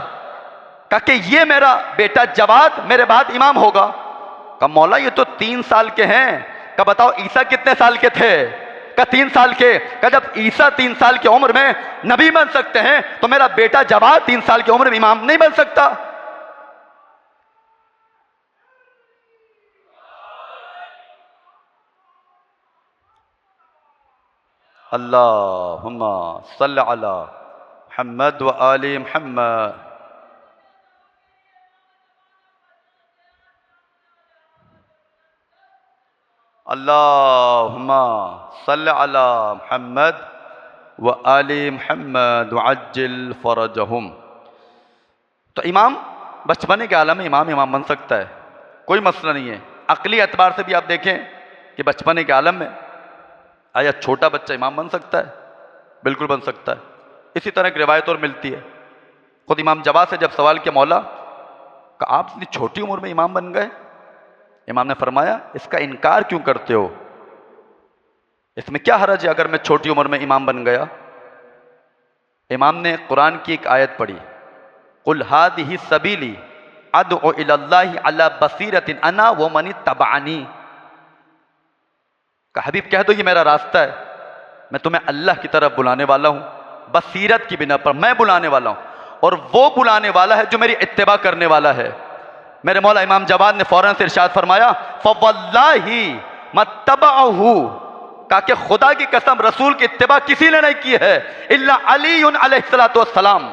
कहा कि ये मेरा बेटा जवाद मेरे बाद इमाम होगा। कहा मौला ये तो 3 साल के हैं। कहा बताओ ईसा कितने साल के थे? कहा 3 साल के। कहा जब ईसा 3 साल की उम्र में नबी बन सकते हैं तो मेरा बेटा जवाद 3 साल की उम्र में इमाम नहीं बन सकता? अल्लाहुम्मा सल्लि अला मुहम्मद व आलि मुहम्मद। अल्लाहुम्मा सल्लि अला मुहम्मद व आलि मुहम्मद वअज्जिल फरजहुम। तो इमाम बचपने के आलम में इमाम बन सकता है, कोई मसला नहीं है। अकली एतबार से भी आप देखें कि बचपने के आलम में आया छोटा बच्चा इमाम बन सकता है, बिल्कुल बन सकता है। इसी तरह एक रिवायत और मिलती है, खुद इमाम जवाद से जब सवाल किया मौला कि आप इतनी छोटी उम्र में इमाम बन गए, इमाम ने फरमाया इसका इनकार क्यों करते हो, इसमें क्या हरज है अगर मैं छोटी उम्र में इमाम बन गया। इमाम ने कुरान की एक आयत पढ़ी, कुल हादिही सबीली अदउ इलल्लाहि अला बसीरतिन अना व मनी तबानी। का हबीब कह दो ये मेरा रास्ता है, मैं तुम्हें अल्लाह की तरफ बुलाने वाला हूं, बसीरत की बिना पर मैं बुलाने वाला हूं, और वो बुलाने वाला है जो मेरी इत्तिबा करने वाला है। मेरे मौला इमाम जवाद ने फौरन से इरशाद फरमाया फवल्लाही मत्तबअहु, कहा कि खुदा की कसम रसूल की इत्तिबा किसी ने नहीं की है इल्ला अलीयुन अलैहिस्सलातु वस्सलाम,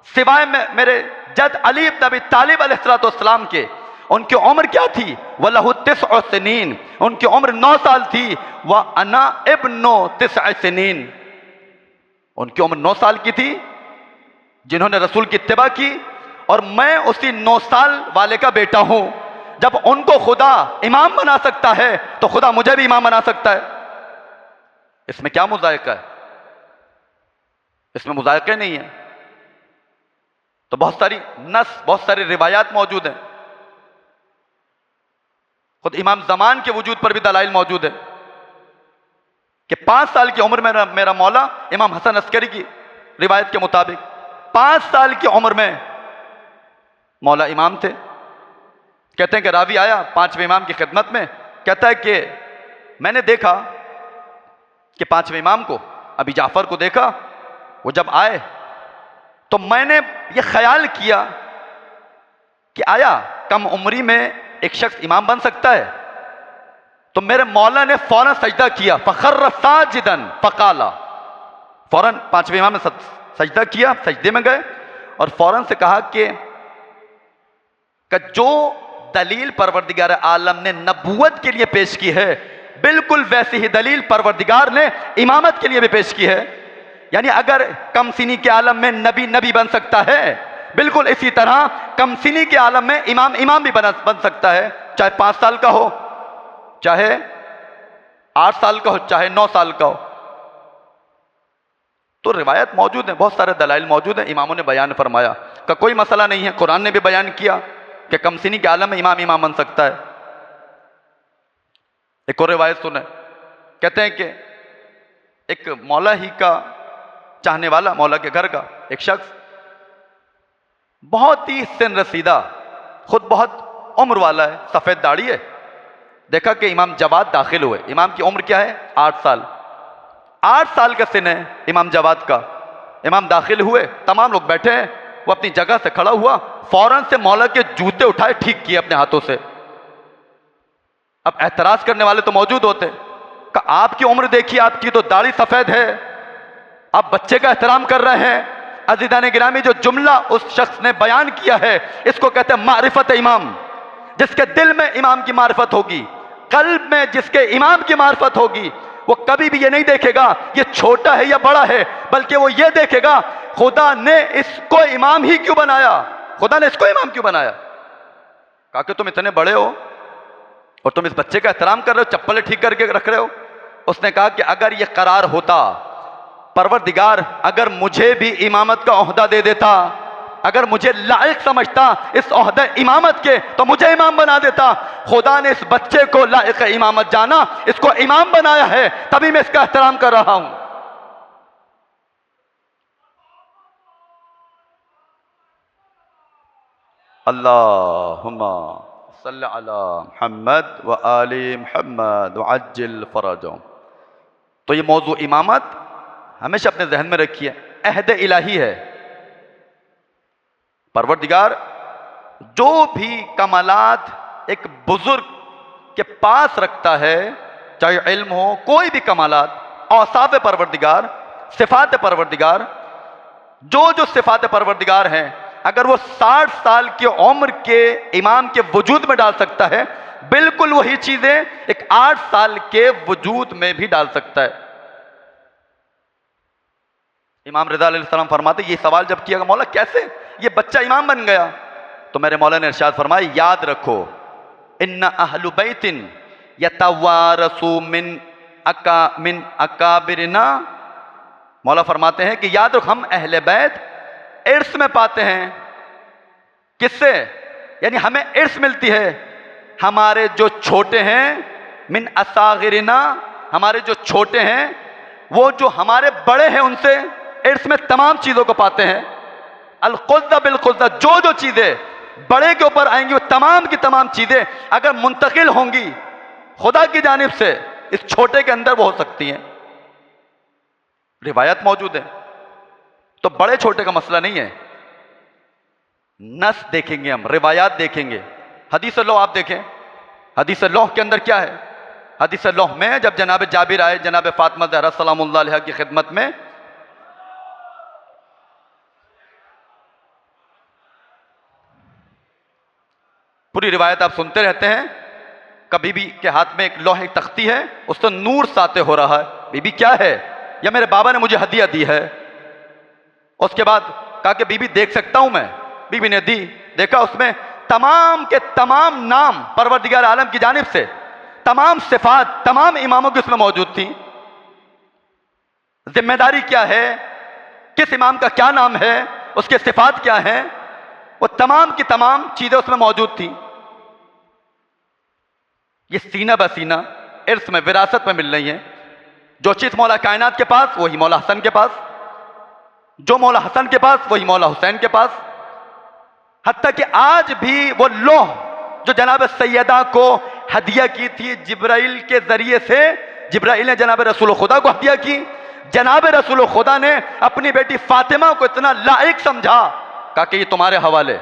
सिवाय मेरे जद अली इब्न अबी तालिब अलैहिस्सलातु वस्सलाम के। उनकी उम्र क्या थी, वलहु तिस्अ सिनीन, उनकी उम्र 9 साल थी। व अना इब्नु तिस्अ सिनीन, उनकी उम्र 9 साल की थी जिन्होंने रसूल की इत्तिबा की, और मैं उसी 9 साल वाले का बेटा हूं। जब उनको खुदा इमाम बना सकता है तो खुदा मुझे भी इमाम बना सकता है। इसमें क्या मुज़ायका है, इसमें मुज़ायका नहीं है। तो बहुत सारी नस, बहुत सारी रिवायात मौजूद हैं, खुद इमाम ज़मान के वजूद पर भी दलाइल मौजूद है कि 5 साल की उम्र में मेरा मौला इमाम हसन अस्करी की रिवायत के मुताबिक 5 साल की उम्र में मौला इमाम थे। कहते हैं कि रावी आया 5वें इमाम की खिदमत में, कहता है कि मैंने देखा कि 5वें इमाम को, अभी जाफर को देखा, वो जब आए तो मैंने ये ख्याल किया कि आया कम उम्री में एक शख्स इमाम बन सकता है। तो मेरे मौला ने फौरन सजदा किया, फखर्र साजिदन फकाला, फौरन 5वें इमाम ने सजदा किया, सजदे में गए और फौरन से कहा कि जो दलील परवरदिगार आलम ने नबूवत के लिए पेश की है, बिल्कुल वैसी ही दलील परवरदिगार ने इमामत के लिए भी पेश की है। यानी अगर कमसिनी के आलम में नबी बन सकता है, बिल्कुल इसी तरह कमसिनी के आलम में इमाम भी बन सकता है, चाहे 5 साल का हो, चाहे 8 साल का हो, चाहे 9 साल का हो। तो रिवायत मौजूद है, बहुत सारे दलाइल मौजूद हैं, इमामों ने बयान फरमाया का कोई मसला नहीं है। कुरान ने भी बयान किया कि कमसिनी के आलम में इमाम बन सकता है। एक और रिवायत सुने, कहते हैं कि एक मौला ही का चाहने वाला, मौला के घर का एक शख्स, बहुत ही सिन रसीदा, खुद बहुत उम्र वाला है, सफेद दाढ़ी है, देखा कि इमाम जवाद दाखिल हुए। इमाम की उम्र क्या है, 8 साल, 8 साल का सिन है इमाम जवाद का। इमाम दाखिल हुए, तमाम लोग बैठे हैं, वो अपनी जगह से खड़ा हुआ, फौरन से मौला के जूते उठाए, ठीक किए अपने हाथों से। अब एतराज करने वाले तो मौजूद होते, कि आपकी उम्र देखिए, आपकी तो दाढ़ी सफेद है, आप बच्चे का एहतराम कर रहे हैं। अज़ीज़ान गिरामी, जो जुमला उस शख्स ने बयान किया है, इसको कहते हैं मारिफत इमाम। जिसके दिल में इमाम की मारिफत होगी, कल्ब में जिसके इमाम की मारिफत होगी, वो कभी भी ये नहीं देखेगा ये छोटा है या बड़ा है, बल्कि वो ये देखेगा खुदा ने इसको इमाम ही क्यों बनाया, खुदा ने इसको इमाम क्यों बनाया। कहा कि तुम इतने बड़े हो और तुम इस बच्चे का एहतराम कर रहे हो, चप्पलें ठीक करके रख रहे हो। उसने कहा कि अगर ये करार होता, परवरदिगार अगर मुझे भी इमामत का ओहदा दे देता, अगर मुझे लायक समझता इस ओहदे इमामत के, तो मुझे इमाम बना देता। खुदा ने इस बच्चे को लायक इमामत जाना, इसको इमाम बनाया है, तभी मैं इसका एहतराम कर रहा हूं। अल्लाहुम्मा सल्ली अला मुहम्मद व आलि मुहम्मद व अज्जिल फरजहुम। तो ये मौजू इमामत हमेशा अपने जहन में रखिए, अहद इलाही है। परवरदिगार जो भी कमालात एक बुजुर्ग के पास रखता है, चाहे इल्म हो, कोई भी कमालात, औसाफ परवरदिगार, सिफात परवरदिगार, जो सिफात परवरदिगार हैं, अगर वो 60 साल की उम्र के इमाम के वजूद में डाल सकता है, बिल्कुल वही चीजें एक 8 साल के वजूद में भी डाल सकता है। इमाम रिज़ा अलैहिस्सलाम फरमाते, ये सवाल जब किया मौला कैसे ये बच्चा इमाम बन गया, तो मेरे मौला ने इरशाद फरमाया, याद रखो इन्ना अहलु बैतिन यतवारसु मिन अकाबिरना। मौला फरमाते हैं कि याद रखो हम अहले बैत इर्स में पाते हैं। किससे? यानी हमें इर्स मिलती है, हमारे जो छोटे हैं, मिन असागिरना, हमारे जो छोटे हैं वो जो हमारे बड़े हैं उनसे इर्स में तमाम चीज़ों को पाते हैं। अल-खुज़्ज़ा बिल-खुज़्ज़ा, जो जो चीज़ें बड़े के ऊपर आएंगी वो तमाम की तमाम चीज़ें अगर मुंतकिल होंगी खुदा की जानिब से, इस छोटे के अंदर वो हो सकती हैं। रिवायत मौजूद है, तो बड़े छोटे का मसला नहीं है। नस देखेंगे हम, रिवायात देखेंगे। हदीस लौह आप देखें, हदीस लौह के अंदर क्या है? हदीस लौह में जब जनाब जाबिर आए जनाब फातिमा ज़हरा सलामुल्लाह अलैहा की खिदमत में, पूरी रिवायत आप सुनते रहते हैं। कभी बीबी के हाथ में एक लोहे की तख्ती है, उस पर नूर साते हो रहा है। बीबी क्या है? या मेरे बाबा ने मुझे हदिया दी है। उसके बाद कहा कि बीबी देख सकता हूं मैं? बीबी ने दी, देखा उसमें तमाम के तमाम नाम परवरदिगार आलम की जानिब से, तमाम सिफात तमाम इमामों की उसमें मौजूद थी। जिम्मेदारी क्या है, किस इमाम का क्या नाम है, उसके सिफात क्या है, वो तमाम की तमाम चीजें उसमें मौजूद थी। ये सीना बसीना इर्स में, विरासत में मिल रही है। जो चीज मौला कायनात के पास वही मौला हसन के पास, जो मौला हसन के पास वही मौला हुसैन के पास। हत्ता कि आज भी वो लोह जो जनाब सैयदा को हदिया की थी जिब्राइल के जरिए से, जिब्राइल ने जनाब रसूल खुदा को हदिया की। जनाब रसूल खुदा ने अपनी बेटी फातिमा को इतना लायक समझा, कहा कि ये तुम्हारे हवाले।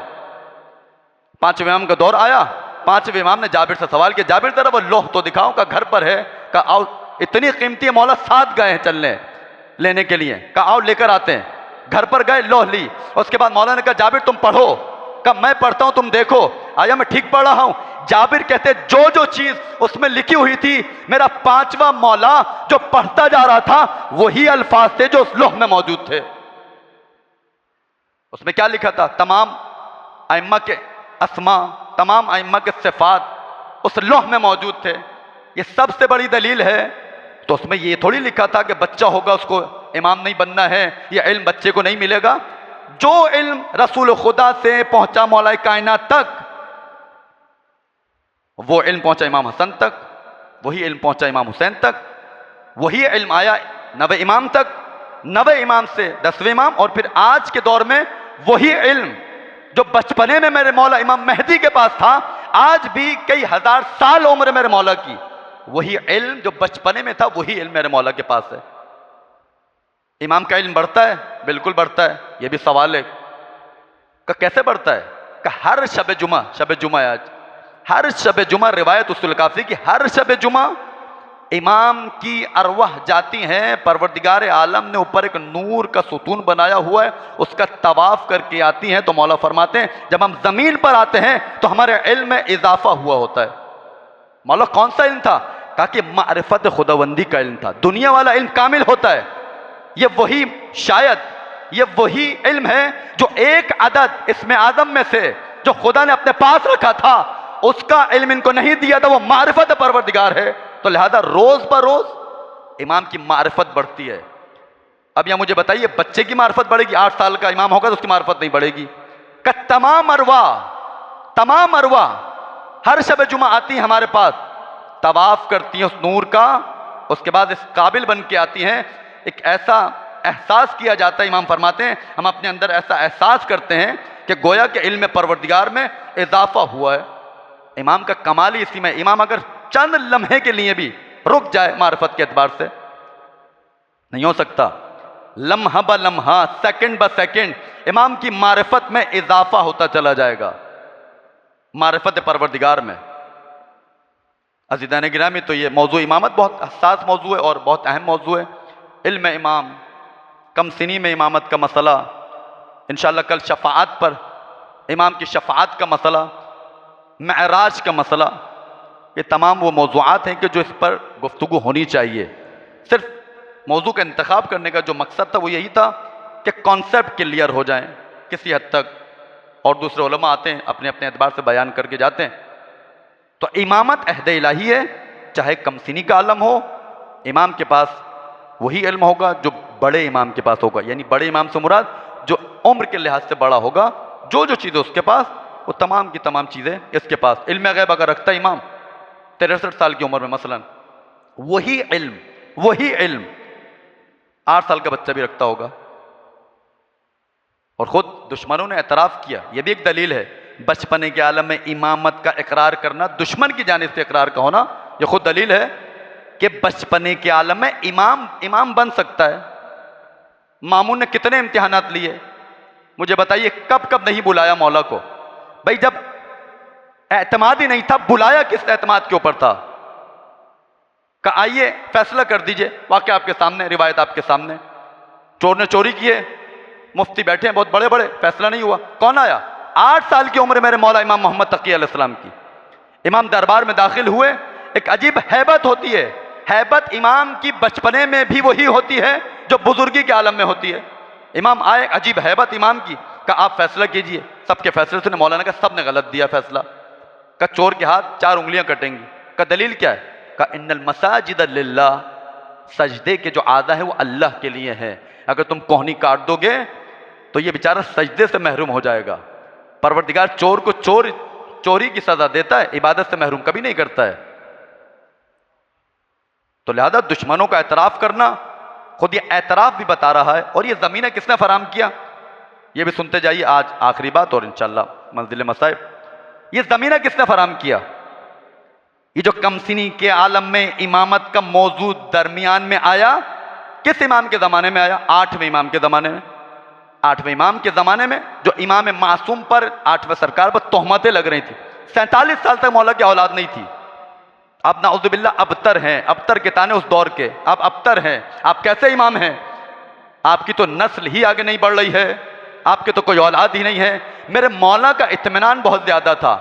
पांचवें इमाम का दौर आया, पांचवें इमाम ने जाबिर से सवाल किया, जाबिर जरा वो लोह तो दिखाओ। का घर पर है। कहा आओ, इतनी कीमती है मौला, साथ गए हैं चलने लेने के लिए। कहा आओ लेकर आते हैं। घर पर गए, लोह ली। उसके बाद मौला ने कहा जाबिर तुम पढ़ो। कहा मैं पढ़ता हूं, तुम देखो आया मैं ठीक पढ़ रहा हूं। जाबिर कहते जो जो चीज उसमें लिखी हुई थी, मेरा पांचवा मौला जो पढ़ता जा रहा था वही अल्फाज थे जो उस लोह में मौजूद थे। उसमें क्या लिखा था? तमाम आइम्मा के अस्मा, तमाम आइम्मा के सिफात उस लोह में मौजूद थे। ये सबसे बड़ी दलील है। तो उसमें ये थोड़ी लिखा था कि बच्चा होगा उसको इमाम नहीं बनना है, यह इल्म बच्चे को नहीं मिलेगा। जो इल्म रसूल खुदा से पहुंचा मौला कायनात तक, वो इल्म पहुंचा इमाम हसन तक, वही इल्म पहुंचा इमाम हुसैन तक, वही इल्म आया 9 इमाम तक, 9 इमाम से 10वें इमाम, और फिर आज के दौर में वही इल्म जो बचपने में मेरे मौला इमाम मेहदी के पास था, आज भी कई हजार साल उम्र मेरे मौला की, वही इल्म जो बचपने में था वही इल्म मेरे मौला के पास है। इमाम का इल्म बढ़ता है? बिल्कुल बढ़ता है। यह भी सवाल है का कैसे बढ़ता है? का हर शब जुमा है आज, हर शब जुमा रिवायत उसूल काफी की हर शब जुमा इमाम की अरवाह जाती हैं, परवरदिगार आलम ने ऊपर एक नूर का सुतून बनाया हुआ है, उसका तवाफ करके आती हैं। तो मौला फरमाते हैं जब हम जमीन पर आते हैं तो हमारे इल्म में इजाफा हुआ होता है। मौला कौन सा इल्म था? कहा कि मारिफत खुदावंदी का इल्म था। दुनिया वाला इल्म कामिल होता है, ये वही शायद ये वही इल्म है जो एक अदद इसमें आजम में से जो खुदा ने अपने पास रखा था उसका इल्म इनको नहीं दिया था, वो मारिफत परवरदिगार है। तो लिहाजा रोज ब रोज इमाम की मारिफत बढ़ती है। अब यहां मुझे बताइए बच्चे की मारिफत बढ़ेगी? 8 साल का इमाम होगा तो उसकी मारिफत नहीं बढ़ेगी। का तमाम अरवा हर शब जुमा आती हैं हमारे पास, तवाफ करती हैं उस नूर का, उसके बाद इस काबिल बन के आती हैं। एक ऐसा एहसास किया जाता है, इमाम फरमाते हैं हम अपने अंदर ऐसा एहसास करते हैं कि गोया के इल्म परवरदिगार में इजाफा हुआ है। इमाम का कमाल ही इसी में, इमाम अगर चंद लम्हे के लिए भी रुक जाए मारिफत के एतबार से, नहीं हो सकता। लम्हा ब लम्हा, सेकंड ब सेकंड इमाम की मारिफत में इजाफा होता चला जाएगा, मारिफत परवरदिगार में। अज़ीज़ान गिरामी, तो ये मौजू इमामत बहुत हसास मौजू है और बहुत अहम मौजू है। इल्म इमाम, कम सिनी में इमामत का मसला, इंशाअल्लाह कल शफाअत पर इमाम की शफाअत का मसला, मेराज का मसला, ये तमाम वो मौज़ूआत हैं कि जो इस पर गुफ्तगू होनी चाहिए। सिर्फ मौजू का इंतखाब करने का जो मकसद था वो यही था के कॉन्सेप्ट क्लियर हो जाएं किसी हद तक, और दूसरे उलमा आते हैं अपने अपने एतबार से बयान करके जाते हैं। तो इमामत अहद इलाही है, चाहे कमसिनी का आलम हो, इमाम के पास वही इल्म होगा जो बड़े इमाम के पास होगा। यानी बड़े इमाम से मुराद जो उम्र के लिहाज से बड़ा होगा, जो जो चीज़ें उसके पास, वो तमाम की तमाम चीज़ें इसके पास। इल्म गैब अगर रखता इमाम 63 साल की उम्र में मसलन, वही इल्म 8 साल का बच्चा भी रखता होगा। और ख़ुद दुश्मनों ने एतराफ़ किया, यह भी एक दलील है, बचपने के आलम में इमामत का इकरार करना, दुश्मन की जानिब से इकरार का होना, यह खुद दलील है कि बचपने के आलम में इमाम बन सकता है। मामून ने कितने इम्तिहानात लिए, मुझे बताइए, कब कब नहीं बुलाया मौला को? भाई जब एतमाद ही नहीं था, बुलाया किस एतमाद के ऊपर था? कहा आइए फैसला कर दीजिए, वाक़या आपके सामने, रिवायत आपके सामने। चोर ने चोरी की है, मुफ्ती बैठे हैं बहुत बड़े बड़े, फैसला नहीं हुआ। कौन आया? 8 साल की उम्र मेरे मौला इमाम मोहम्मद तकी अलैहिस्सलाम की। इमाम दरबार में दाखिल हुए, एक अजीब हैबत होती है, हैबत इमाम की बचपने में भी वही होती है जो बुजुर्गी के आलम में होती है। इमाम आए, अजीब हैबत इमाम की। कहा आप फैसला कीजिए। सबके फैसले सुने, मौलाना का सब ने गलत दिया फैसला। कहा चोर के हाथ 4 उंगलियां कटेंगी। कहा दलील क्या है? कहा इन्नल मसाजिद लिल्लाह, सजदे के जो आदा है वो अल्लाह के लिए है, अगर तुम कोहनी काट दोगे तो ये बेचारा सजदे से महरूम हो जाएगा। परवरदिगार चोर को चोरी की सजा देता है, इबादत से महरूम कभी नहीं करता है। तो लिहाजा दुश्मनों का एतराफ़ करना, खुद ये एतराफ़ भी बता रहा है। और ये ज़मीन किसने फराम किया, ये भी सुनते जाइए। आज आखिरी बात और इंशाअल्लाह मंजिल मसाइब। ये ज़मीन किसने फराम किया? ये जो कमसिनी के आलम में इमामत का मौजू दरमियान में आया, किस इमाम के ज़माने में आया? 8वें इमाम के ज़माने में। 8वें इमाम के ज़माने में जो इमाम मासूम पर, 8वें सरकार पर तोहमतें लग रही थी। 47 साल तक मौला की औलाद नहीं थी। आप नाउज़ुबिल्लाह अबतर हैं, अबतर के ताने उस दौर के, आप अबतर हैं, आप कैसे इमाम हैं? आपकी तो नस्ल ही आगे नहीं बढ़ रही है, आपके तो कोई औलाद ही नहीं है। मेरे मौला का इत्मीनान बहुत ज़्यादा था,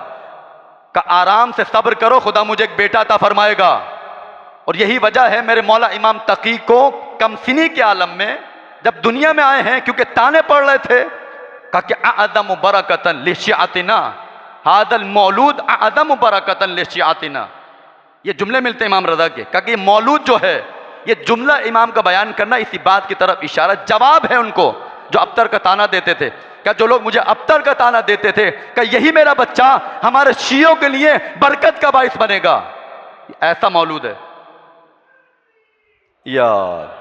का आराम से सब्र करो, खुदा मुझे एक बेटा अता फरमाएगा। और यही वजह है मेरे मौला इमाम तकी को कमसिनी के आलम में जब दुनिया में आए हैं, क्योंकि ताने पड़ रहे थे, कहा कि आदम बरकतन लिशियातिना हादल मौलूद आदम बरकतन लिशियातिना। ये जुमले मिलते हैं इमाम रज़ा के। कहा कि ये मौलूद जो है, ये जुमला इमाम का बयान करना इसी बात की तरफ इशारा, जवाब है उनको जो अबतर का ताना देते थे। क्या जो लोग मुझे अबतर का ताना देते थे, क्या यही मेरा बच्चा हमारे शियों के लिए बरकत का बाइस बनेगा? ऐसा मौलूद है यार।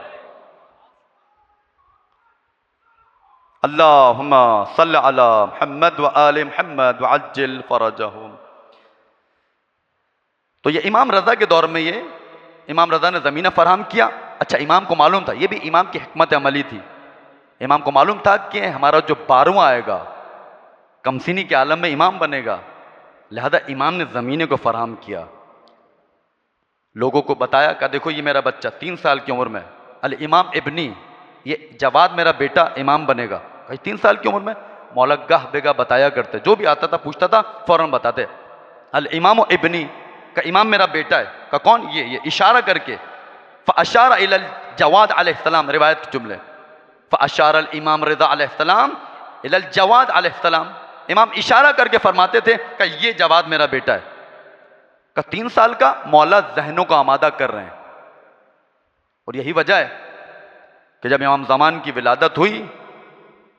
अल्लाहुम्मा सल्लि अला मुहम्मद व आले मुहम्मद व अज्जिल फरजहुम। तो ये इमाम रज़ा के दौर में, ये इमाम रज़ा ने ज़मीन फराहम किया। अच्छा, इमाम को मालूम था, ये भी इमाम की हिकमत अमली थी। इमाम को मालूम था कि हमारा जो 12वां आएगा कमसिनी के आलम में इमाम बनेगा, लिहाजा इमाम ने ज़मीन को फराहम किया। लोगों को बताया, कहा देखो ये मेरा बच्चा 3 साल की उम्र में, अल इमाम इब्नी, ये जवाद मेरा बेटा इमाम बनेगा। कहीं 3 साल की उम्र में मौला गाह बेगा बताया करते, जो भी आता था पूछता था फौरन बताते, अल इमाम इब्नी, का इमाम मेरा बेटा है। का कौन? ये इशारा करके, फ़अशारा इलल जवाद अलैहिस्सलाम, रिवायत के जुमले, फ़अशारा अल इमाम रज़ा अलैहिस्सलाम इलल जवाद अलैहिस्सलाम, इमाम इशारा करके फरमाते थे कि ये जवाद मेरा बेटा है। का 3 साल का मौला जहनों को आमादा कर रहे हैं। और यही वजह है कि जब इमाम ज़मान की विलादत हुई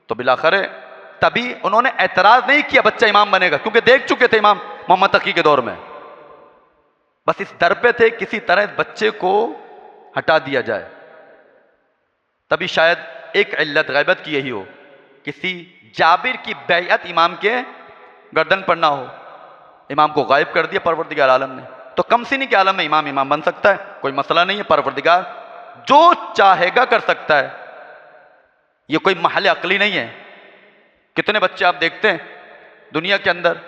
तो बिलाखिर तभी उन्होंने एतराज़ नहीं किया बच्चा इमाम बनेगा, क्योंकि देख चुके थे इमाम मोहम्मद तकी के दौर में। बस इस दर पे थे किसी तरह इस बच्चे को हटा दिया जाए। तभी शायद एक इल्लत गैबत की यही हो, किसी जाबिर की बैयत इमाम के गर्दन पर ना हो, इमाम को गायब कर दिया परवरदिगार आलम ने। तो कमसिनी के आलम में इमाम बन सकता है, कोई मसला नहीं है। परवरदिगार जो चाहेगा कर सकता है, ये कोई महल अक्ली नहीं है। कितने बच्चे आप देखते हैं दुनिया के अंदर,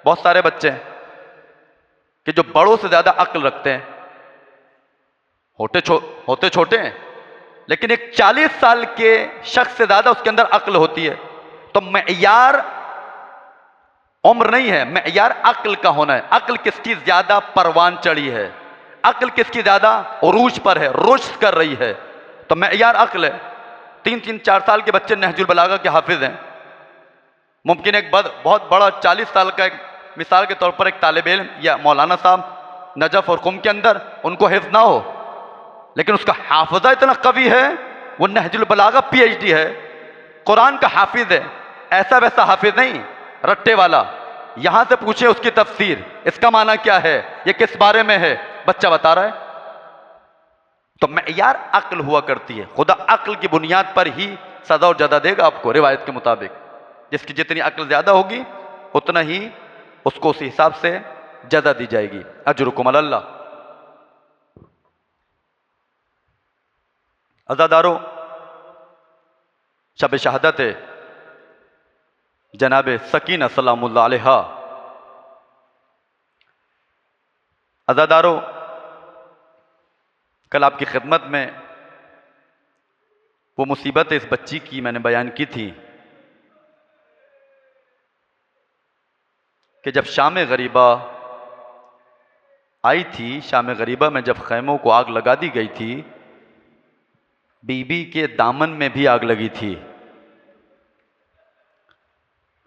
बहुत सारे बच्चे हैं कि जो बड़ों से ज़्यादा अक्ल रखते हैं, होते छोटे हैं, लेकिन एक 40 साल के शख्स से ज़्यादा उसके अंदर अक्ल होती है। तो मेयार उम्र नहीं है, मेयार अक्ल का होना है। अक्ल किसकी ज़्यादा परवान चढ़ी है, अक्ल किसकी ज़्यादा उरूज पर है, रुश्द कर रही है, तो मेयार अक्ल है। 3-3, 4 साल के बच्चे नहजुल बलागा के हाफिज हैं। मुमकिन एक बहुत बड़ा 40 साल का एक मिसाल के तौर पर एक तालिब इल्म या मौलाना साहब नजफ और कुम के अंदर उनको हिफ्ज ना हो, लेकिन उसका हाफजा इतना कवी है, वो नहजुल बलागा PhD है, कुरान का हाफिज है। ऐसा वैसा हाफिज नहीं, रट्टे वाला। यहां से पूछे उसकी तफसीर, इसका माना क्या है, ये किस बारे में है, बच्चा बता रहा है। तो मेयार अक्ल हुआ करती है। खुदा अक्ल की बुनियाद पर ही सजा और जदा देगा आपको, रिवायत के मुताबिक। जिसकी जितनी अक्ल ज्यादा होगी उतना ही उसको उस हिसाब से जदा दी जाएगी। अजरुकुम अल्लाह। अज़ादारो, शब शहादत जनाब सकीना सलामुल्लाह अलैहा। अज़ादारो, कल आपकी खिदमत में वो मुसीबत इस बच्ची की मैंने बयान की थी कि जब शाम गरीबा आई थी, शाम गरीबा में जब खैमों को आग लगा दी गई थी, बीबी के दामन में भी आग लगी थी।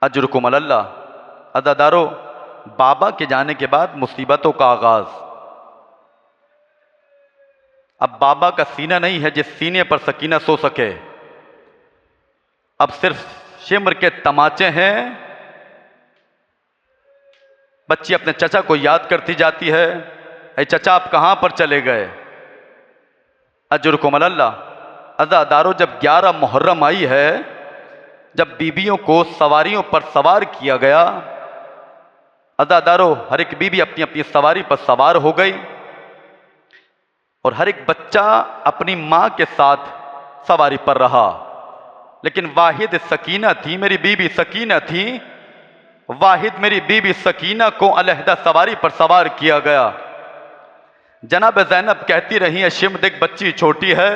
अजरुकुम अल्लाह। अज़ादारो, बाबा के जाने के बाद मुसीबतों का आगाज। अब बाबा का सीना नहीं है जिस सीने पर सकीना सो सके, अब सिर्फ शिम्र के तमाचे हैं। बच्ची अपने चचा को याद करती जाती है, ऐ चचा आप कहां पर चले गए। अजरुकुम अल्लाह। अज़ादारो, जब 11 मुहर्रम आई है, जब बीबियों को सवारियों पर सवार किया गया, अज़ादारो हर एक बीबी अपनी अपनी सवारी पर सवार हो गई और हर एक बच्चा अपनी मां के साथ सवारी पर रहा। लेकिन वाहिद सकीना थी, मेरी बीबी सकीना थी, वाहिद मेरी बीबी सकीना को अलहदा सवारी पर सवार किया गया। जनाब ज़ैनब कहती रही है, शिम देख बच्ची छोटी है,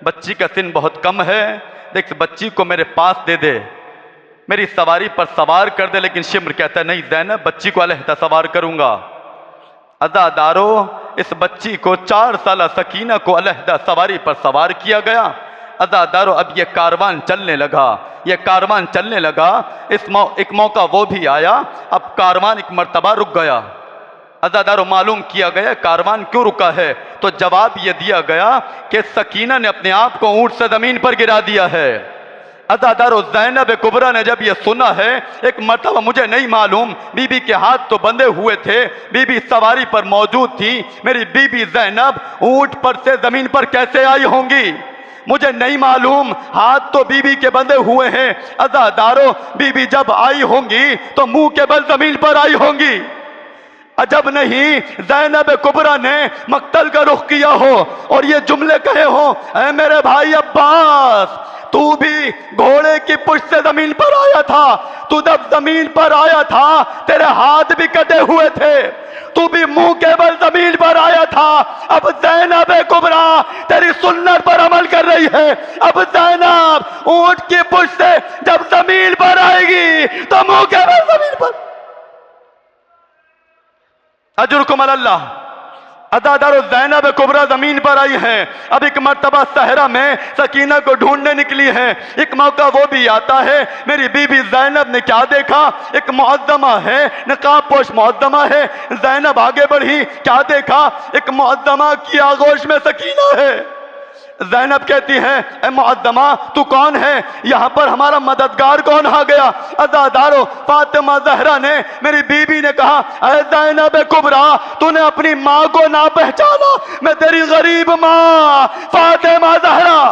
बच्ची का सिन बहुत कम है, देख बच्ची को मेरे पास दे दे, मेरी सवारी पर सवार कर दे। लेकिन शिम्र कहता है, नहीं ज़ैनब, बच्ची को अलहदा सवार करूंगा। अज़ादारो, इस बच्ची को 4 साल सकीना को अलहदा सवारी पर सवार किया गया। अज़ादारो, अब ये कारवान चलने लगा, ये कारवान चलने लगा। एक मौका वो भी आया, अब कारवान एक मर्तबा रुक गया। अज़ादारो, मालूम किया गया कारवान क्यों रुका है, तो जवाब ये दिया गया कि सकीना ने अपने आप को ऊंट से जमीन पर गिरा दिया है। अज़ादारो, ज़ैनब कुबरा ने जब ये सुना है, एक मर्तबा मुझे नहीं मालूम, बीबी के हाथ तो बंधे हुए थे, बीबी सवारी पर मौजूद थी, मेरी बीबी ज़ैनब ऊंट पर से जमीन पर कैसे आई होंगी, मुझे नहीं मालूम, हाथ तो बीबी के बंधे हुए हैं। अज़ादारो, बीबी जब आई होंगी तो मुंह के बल जमीन पर आई होंगी। अजब नहीं ज़ैनब कुबरा ने मक्तल का रुख किया हो और ये जुमले कहे हो, ऐ मेरे भाई अब्बास, तू भी घोड़े की पुष्ट से जमीन पर आया था, तू जब जमीन पर आया था तेरे हाथ भी कटे हुए थे, तू भी मुंह के बल जमीन पर आया था। अब ज़ैनब कुबरा तेरी सुन्नत पर अमल कर रही है। अब ज़ैनब ऊंट की पुष्ट से जब जमीन पर आएगी तो मुंह के बल जमीन पर। अजरुकुम अल्लाह। अज़ादारो, ज़ैनब कुबरा जमीन पर आई है। अब एक मर्तबा सहरा में सकीना को ढूंढने निकली है। एक मौका वो भी आता है, मेरी बीबी ज़ैनब ने क्या देखा, एक मुअज़्ज़मा है, नकाब पोश मुअज़्ज़मा है। ज़ैनब आगे बढ़ी, क्या देखा, एक मुअज़्ज़मा की आगोश में सकीना है। ज़ैनब कहती है, ए मुअद्दमा तू कौन है, यहाँ पर हमारा मददगार कौन आ गया। अज़ादारो, फातिमा ज़हरा ने, मेरी बीबी ने कहा, ए ज़ैनब कुबरा, तूने अपनी माँ को ना पहचाना, मैं तेरी गरीब माँ फातिमा ज़हरा।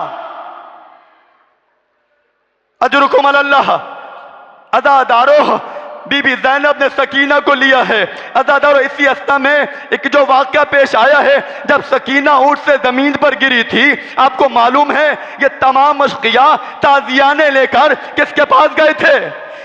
अजरुकुम अल्लाह। अज़ादारो, बीबी ज़ैनब ने सकीना को लिया है। अज़ादारो, इसी अवस्था में एक जो वाक़या पेश आया है, जब सकीना ऊंट से जमीन पर गिरी थी, आपको मालूम है ये तमाम मशकिया ताज़ियाने लेकर किसके पास गए थे,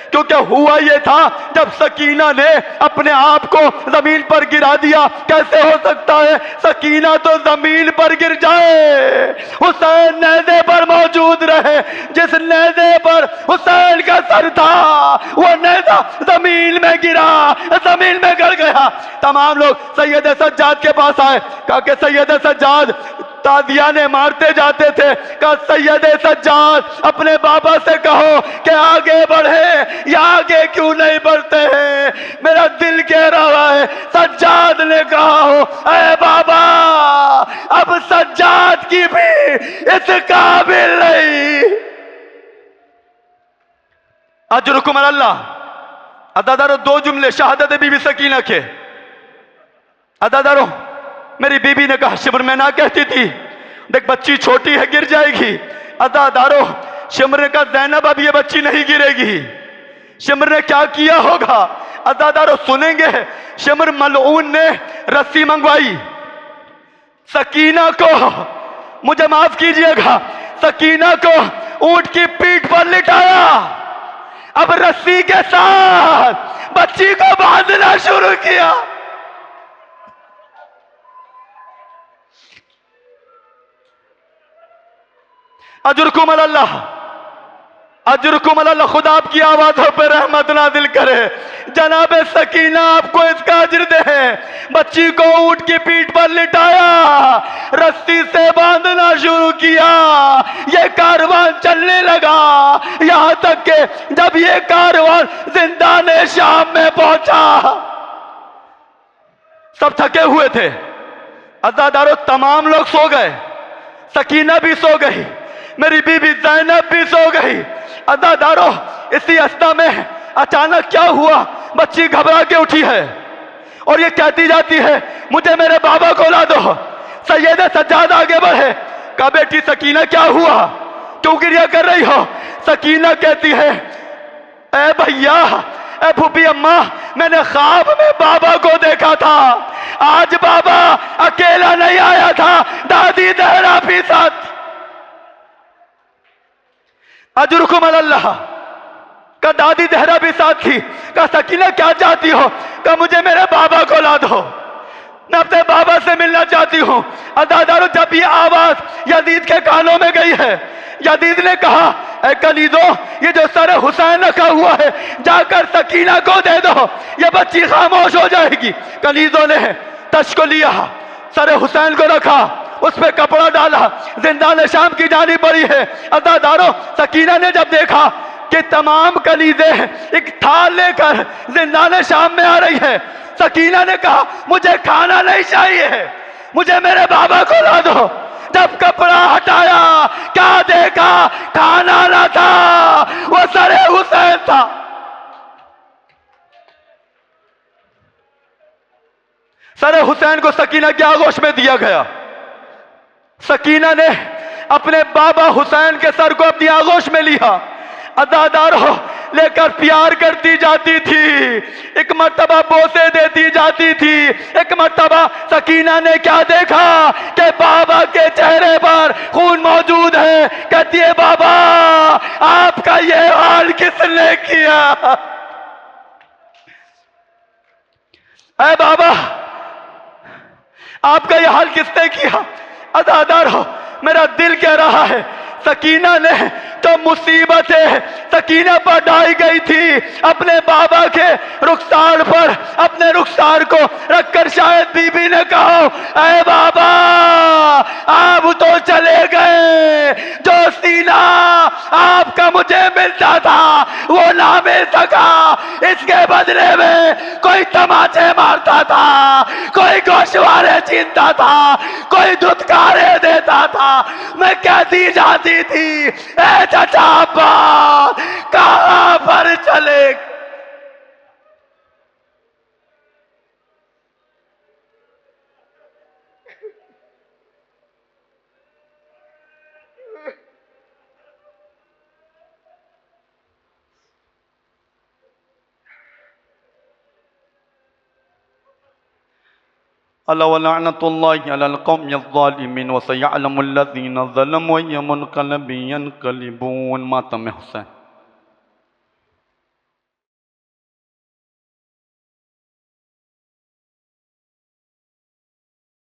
क्योंकि हुआ ये था जब सकीना ने अपने आप को जमीन पर गिरा दिया। कैसे हो सकता है सकीना तो जमीन पर गिर जाए, हुसैन नेज़े पर मौजूद रहे, जिस नेज़े पर हुसैन का सर था वो नेज़ा जमीन में गिरा, जमीन में गड़ गया। तमाम लोग सैयद सज्जाद के पास आए, कहा कि सैयद सज्जाद कादियाने मारते जाते थे। कहा सैयदे सज्जाद अपने बाबा से कहो कि आगे बढ़े, या आगे क्यों नहीं बढ़ते हैं, मेरा दिल कह रहा है। सज्जाद ने कहा हो अरे बाबा अब सज्जाद की भी इस काबिल नहीं। अजरुकुम अल्लाह। अदादारो दो जुमले शहादत बीबी सकीना के। अदादारो मेरी बीबी ने कहा शिमर में ना कहती थी, देख बच्ची छोटी है गिर जाएगी। अदादारो शिमर ने कहा ज़ैनब अब ये बच्ची नहीं गिरेगी। शिमर ने क्या किया होगा अदादारो सुनेंगे। शिमर मलऊन ने रस्सी मंगवाई, सकीना को, मुझे माफ कीजिएगा, सकीना को ऊंट की पीठ पर लिटाया। अब रस्सी के साथ बच्ची को बांधना शुरू किया। अजरुकुम अल्लाह, अजरुकुम अल्लाह। खुदा आपकी आवाज़ों पर रहमत नाज़िल करे। जनाब सकीना आपको इसका अजर दे। बच्ची को ऊंट की पीठ पर लिटाया, रस्सी से बांधना शुरू किया। ये कारवान चलने लगा, यहां तक कि जब ये कारवान जिंदाने शाम में पहुंचा, सब थके हुए थे। अज़ादारों तमाम लोग सो गए, सकीना भी सो गई, मेरी बीबी ज़ैनब भी सो गई। अज़ादारों इसी अवस्था में अचानक क्या हुआ, बच्ची घबरा के उठी है और ये कहती जाती है मुझे मेरे बाबा को ला दो। सैयद सज्जाद आगे बढ़े, कहा बेटी सकीना क्या हुआ, क्यों गिरिया कर रही हो। सकीना कहती है ए भैया, ए फूफी अम्मा, मैंने ख्वाब में बाबा को देखा था। आज बाबा अकेला नहीं आया था, दादी दहरा भी साथ। अजरुकुम अल्लाह। का दादी दहरा भी साथ थी। कहा सकीना क्या चाहती हो, कहा मुझे मेरे बाबा को ला दो, मैं अपने बाबा से मिलना चाहती हूँ। अज़ादारों जब ये आवाज यजीद के कानों में गई है, यजीद ने कहा ए कलीदो, ये जो सर हुसैन रखा हुआ है जाकर सकीना को दे दो, ये बच्ची खामोश हो जाएगी। कलीदो ने तश को लिया, सर हुसैन को रखा, उस पर कपड़ा डाला, जिंदान शाम की जानी पड़ी है। अज़ादारों सकीना ने जब देखा कि तमाम कलीदे एक थाल लेकर जिंदान शाम में आ रही है, सकीना ने कहा मुझे खाना नहीं चाहिए, मुझे मेरे बाबा को ला दो। जब कपड़ा हटाया क्या देखा, खाना ना था, वो सरे हुसैन था। सरे हुसैन को सकीना की आगोश में दिया गया। सकीना ने अपने बाबा हुसैन के सर को अपनी आगोश में लिया। अज़ादारों लेकर प्यार करती जाती थी, एक मर्तबा बोसे देती जाती थी। एक मर्तबा सकीना ने क्या देखा कि बाबा के चेहरे पर खून मौजूद है। कहती है बाबा आपका ये हाल किसने किया, ऐ बाबा आपका ये हाल किसने किया। अज़ादारों मेरा दिल कह रहा है सकीना ने तो मुसीबतें सकीना पर डाली गई थी अपने बाबा के रुखसार पर, अपने रुखसार को रखकर शायद बीबी ने कहा ऐ बाबा आप तो चले गए, जो सीना आपका मुझे मिलता था वो ना मिल सका, इसके बदले में कोई तमाचे मारता था, कोई गोशवारे छीनता था, कोई धुतकारे देता था। मैं कहती जाती थी ए चाचा अब्बास कहां पर चले। अल्लाह व लअनतुल्लाहि अलल कौमि ज़ालिमीन व सयअलमुल लज़ीना ज़लमू अय्युम मुनक़लिबिन यनक़लिबून। मातम हुसैन।